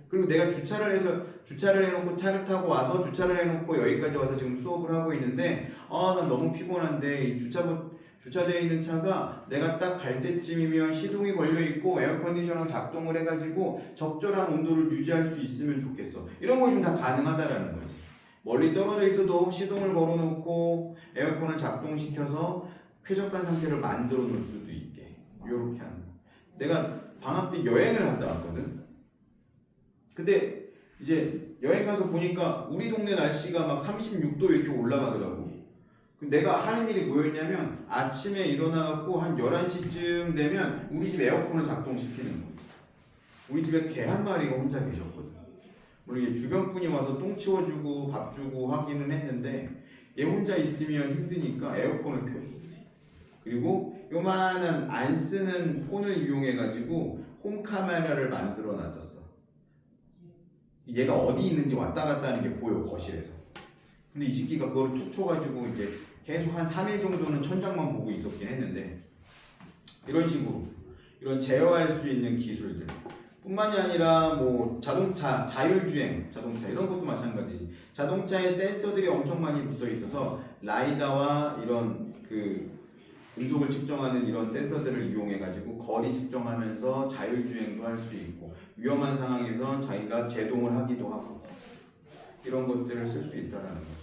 그리고 내가 주차를 해놓고 차를 타고 와서 주차를 해놓고 여기까지 와서 지금 수업을 하고 있는데 난 너무 피곤한데 이 주차되어 있는 차가 내가 딱 갈 때쯤이면 시동이 걸려 있고 에어컨디셔너가 작동을 해가지고 적절한 온도를 유지할 수 있으면 좋겠어. 이런 거 좀 다 가능하다라는 거지. 멀리 떨어져 있어도 시동을 걸어놓고 에어컨을 작동시켜서 쾌적한 상태를 만들어 놓을 수도 있게 이렇게 하는 거. 내가 방학 때 여행을 갔다 왔거든. 근데 이제 여행 가서 보니까 우리 동네 날씨가 막 36도 이렇게 올라가더라고. 내가 하는 일이 뭐였냐면 아침에 일어나갖고 한 11시쯤 되면 우리 집 에어컨을 작동시키는 거야. 우리 집에 개 한 마리가 혼자 계셨거든. 물론 이게 주변 분이 와서 똥 치워주고 밥 주고 하기는 했는데 얘 혼자 있으면 힘드니까 에어컨을 켜줘. 그리고 요만한 안 쓰는 폰을 이용해가지고 홈 카메라를 만들어 놨었어. 얘가 어디 있는지 왔다 갔다 하는 게 보여, 거실에서. 근데 이 새끼가 그걸 툭 쳐가지고 이제 계속 한 3일 정도는 천장만 보고 있었긴 했는데 이런 식으로 이런 제어할 수 있는 기술들 뿐만이 아니라 뭐 자동차, 자율주행 자동차 이런 것도 마찬가지지. 자동차에 센서들이 엄청 많이 붙어 있어서 라이다와 이런 그 음속을 측정하는 이런 센서들을 이용해 가지고 거리 측정하면서 자율주행도 할 수 있고 위험한 상황에서 자기가 제동을 하기도 하고 이런 것들을 쓸 수 있다는 거죠.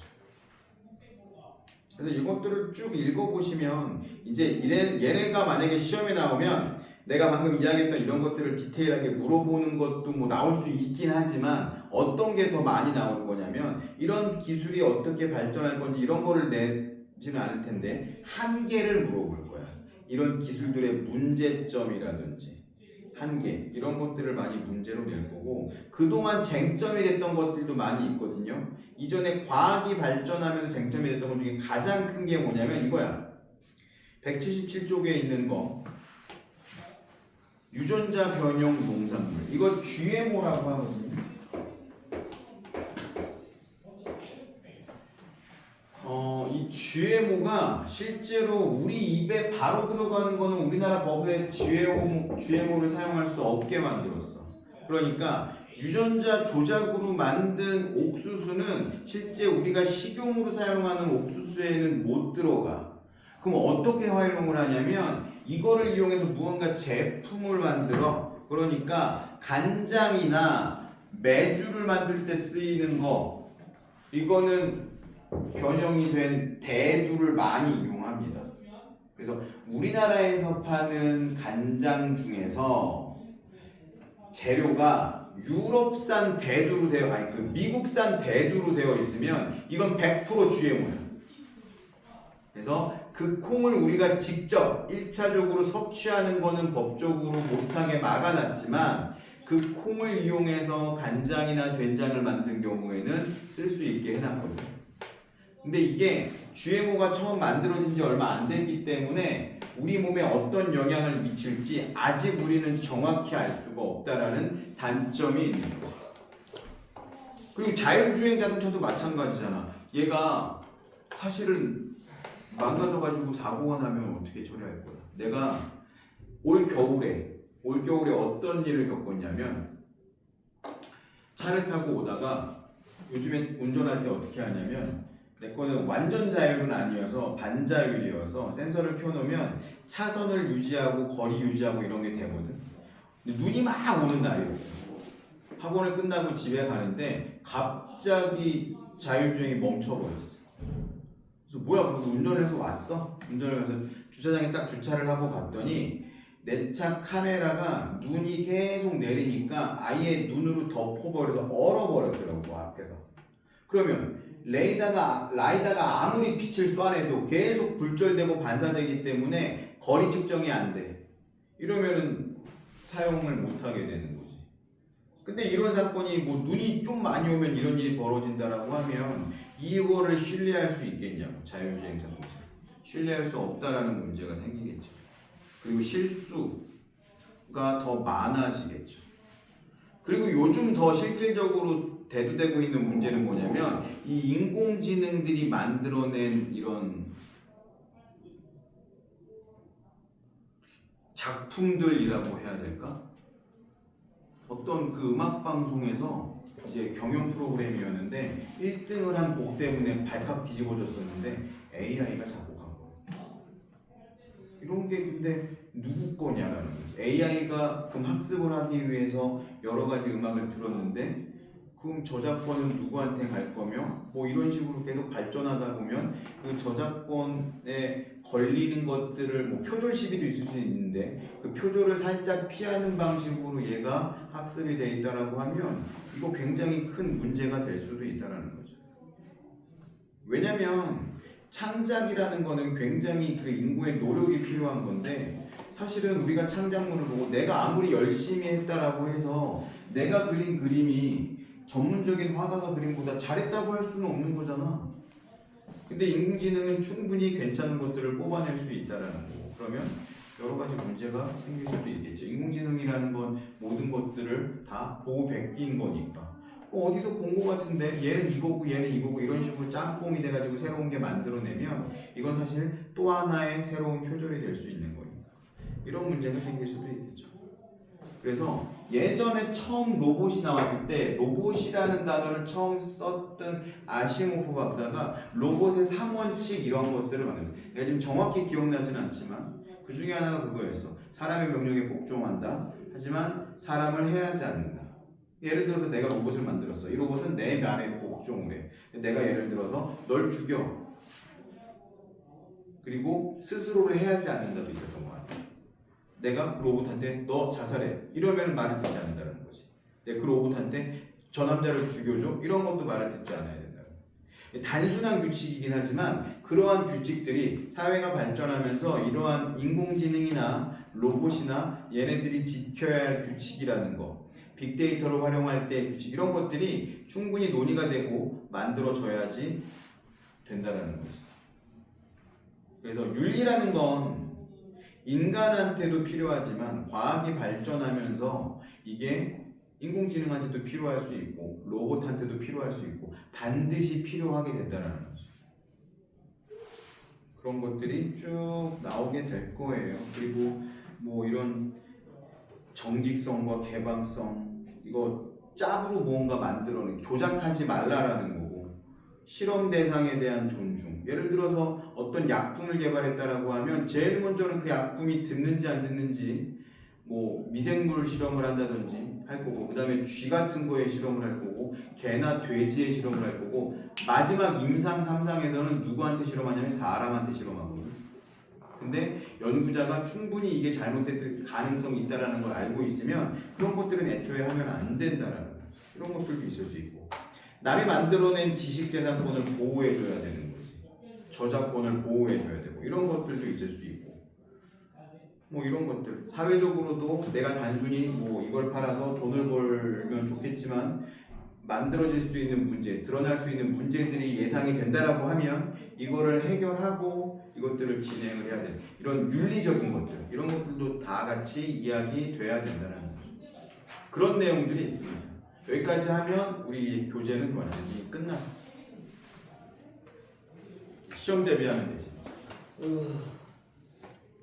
그래서 이것들을 쭉 읽어보시면 이제 얘네가 만약에 시험에 나오면 내가 방금 이야기했던 이런 것들을 디테일하게 물어보는 것도 뭐 나올 수 있긴 하지만 어떤 게 더 많이 나올 거냐면 이런 기술이 어떻게 발전할 건지 이런 거를 내지는 않을 텐데 한계를 물어볼 거야. 이런 기술들의 문제점이라든지 한계 이런 것들을 많이 문제로 낼 거고 그동안 쟁점이 됐던 것들도 많이 있거든요. 이전에 과학이 발전하면서 쟁점이 됐던 것 중에 가장 큰 게 뭐냐면 이거야. 177쪽에 있는 거 유전자 변형 농산물 이거 GMO라고 하거든요. 이 GMO가 실제로 우리 입에 바로 들어가는 거는 우리나라 법에 GMO를 사용할 수 없게 만들었어. 그러니까 유전자 조작으로 만든 옥수수는 실제 우리가 식용으로 사용하는 옥수수에는 못 들어가. 그럼 어떻게 활용을 하냐면 이거를 이용해서 무언가 제품을 만들어. 그러니까 간장이나 매주를 만들 때 쓰이는 거 이거는 변형이 된 대두를 많이 이용합니다. 그래서 우리나라에서 파는 간장 중에서 재료가 유럽산 대두로 미국산 대두로 되어 있으면 이건 100% GMO야. 그래서 그 콩을 우리가 직접 1차적으로 섭취하는 거는 법적으로 못하게 막아놨지만 그 콩을 이용해서 간장이나 된장을 만든 경우에는 쓸 수 있게 해놨거든요. 근데 이게 GMO가 처음 만들어진 지 얼마 안 됐기 때문에 우리 몸에 어떤 영향을 미칠지 아직 우리는 정확히 알 수가 없다라는 단점이 있는 거예요. 그리고 자율주행 자동차도 마찬가지잖아. 얘가 사실은 망가져가지고 사고가 나면 어떻게 처리할 거야? 내가 올 겨울에 어떤 일을 겪었냐면 차를 타고 오다가 요즘에 운전할 때 어떻게 하냐면 내 거는 완전 자율은 아니어서 반자율이어서 센서를 켜놓으면 차선을 유지하고 거리 유지하고 이런 게 되거든. 근데 눈이 막 오는 날이었어. 학원을 끝나고 집에 가는데 갑자기 자율주행이 멈춰버렸어. 그래서 뭐야? 그래서 운전을 해서 왔어. 운전을 해서 주차장에 딱 주차를 하고 봤더니 내 차 카메라가 눈이 계속 내리니까 아예 눈으로 덮어버려서 얼어버렸더라고 앞에가. 그러면 라이다가 아무리 빛을 쏴내도 계속 굴절되고 반사되기 때문에 거리 측정이 안 돼. 이러면은 사용을 못 하게 되는 거지. 근데 이런 사건이 뭐 눈이 좀 많이 오면 이런 일이 벌어진다라고 하면 이거를 신뢰할 수 있겠냐고. 자율주행 자동차 신뢰할 수 없다라는 문제가 생기겠죠. 그리고 실수가 더 많아지겠죠. 그리고 요즘 더 실질적으로 대두되고 있는 문제는 뭐냐면 이 인공지능들이 만들어낸 이런 작품들이라고 해야 될까? 어떤 그 음악 방송에서 이제 경연 프로그램이었는데 1등을 한 곡 때문에 발칵 뒤집어졌었는데 AI가 작곡한 거예요. 이런 게 근데 누구 거냐라는 거지. AI가 그럼 학습을 하기 위해서 여러 가지 음악을 들었는데 그럼 저작권은 누구한테 갈 거며 뭐 이런 식으로 계속 발전하다 보면 그 저작권에 걸리는 것들을 뭐 표절 시비도 있을 수 있는데 그 표절을 살짝 피하는 방식으로 얘가 학습이 돼 있다라고 하면 이거 굉장히 큰 문제가 될 수도 있다라는 거죠. 왜냐면 창작이라는 거는 굉장히 그 인구의 노력이 필요한 건데 사실은 우리가 창작물을 보고 내가 아무리 열심히 했다라고 해서 내가 그린 그림이 전문적인 화가가 그림보다 잘했다고 할 수는 없는 거잖아. 근데 인공지능은 충분히 괜찮은 것들을 뽑아낼 수 있다라는 거고 그러면 여러 가지 문제가 생길 수도 있겠죠. 인공지능이라는 건 모든 것들을 다 보고 베낀 거니까 어디서 본 거 같은데 얘는 이거고 얘는 이거고 이런 식으로 짬뽕이 돼가지고 새로운 게 만들어내면 이건 사실 또 하나의 새로운 표절이 될 수 있는 거니까 이런 문제가 생길 수도 있겠죠. 그래서 예전에 처음 로봇이 나왔을 때 로봇이라는 단어를 처음 썼던 아시모프 박사가 로봇의 3원칙 이런 것들을 만들었어요. 내가 지금 정확히 기억나지는 않지만 그 중에 하나가 그거였어. 사람의 명령에 복종한다. 하지만 사람을 해하지 않는다. 예를 들어서 내가 로봇을 만들었어. 이 로봇은 내 말에 복종을 해. 내가 예를 들어서 널 죽여. 그리고 스스로를 해하지 않는다도 있었던 것 같아. 내가 그 로봇한테 너 자살해. 이러면 말을 듣지 않는다는 거지. 내가 그 로봇한테 저 남자를 죽여줘. 이런 것도 말을 듣지 않아야 된다. 단순한 규칙이긴 하지만 그러한 규칙들이 사회가 발전하면서 이러한 인공지능이나 로봇이나 얘네들이 지켜야 할 규칙이라는 거 빅데이터를 활용할 때 규칙 이런 것들이 충분히 논의가 되고 만들어져야지 된다는 거지. 그래서 윤리라는 건 인간한테도 필요하지만 과학이 발전하면서 이게 인공지능한테도 필요할 수 있고 로봇한테도 필요할 수 있고 반드시 필요하게 된다는 거죠. 그런 것들이 쭉 나오게 될 거예요. 그리고 뭐 이런 정직성과 개방성 이거 짭으로 무언가 만들어내 조작하지 말라라는 거고 실험 대상에 대한 존중. 예를 들어서 어떤 약품을 개발했다라고 하면 제일 먼저는 그 약품이 듣는지 안 듣는지 뭐 미생물 실험을 한다든지 할 거고 그 다음에 쥐 같은 거에 실험을 할 거고 개나 돼지에 실험을 할 거고 마지막 임상 3상에서는 누구한테 실험하냐면 사람한테 실험하거든요. 근데 연구자가 충분히 이게 잘못될 가능성이 있다는 걸 알고 있으면 그런 것들은 애초에 하면 안 된다라는 거죠. 이런 것들도 있을 수 있고 남이 만들어낸 지식재산권을 보호해줘야 되는 거지. 저작권을 보호해줘야 되고 이런 것들도 있을 수 있고 뭐 이런 것들 사회적으로도 내가 단순히 뭐 이걸 팔아서 돈을 벌면 좋겠지만 만들어질 수 있는 문제, 드러날 수 있는 문제들이 예상이 된다라고 하면 이거를 해결하고 이것들을 진행을 해야 돼. 이런 윤리적인 것들, 이런 것들도 다 같이 이야기돼야 된다는 거죠. 그런 내용들이 있습니다. 여기까지 하면 우리 교재는 완전히 끝났어. 시험 대비하면 되지.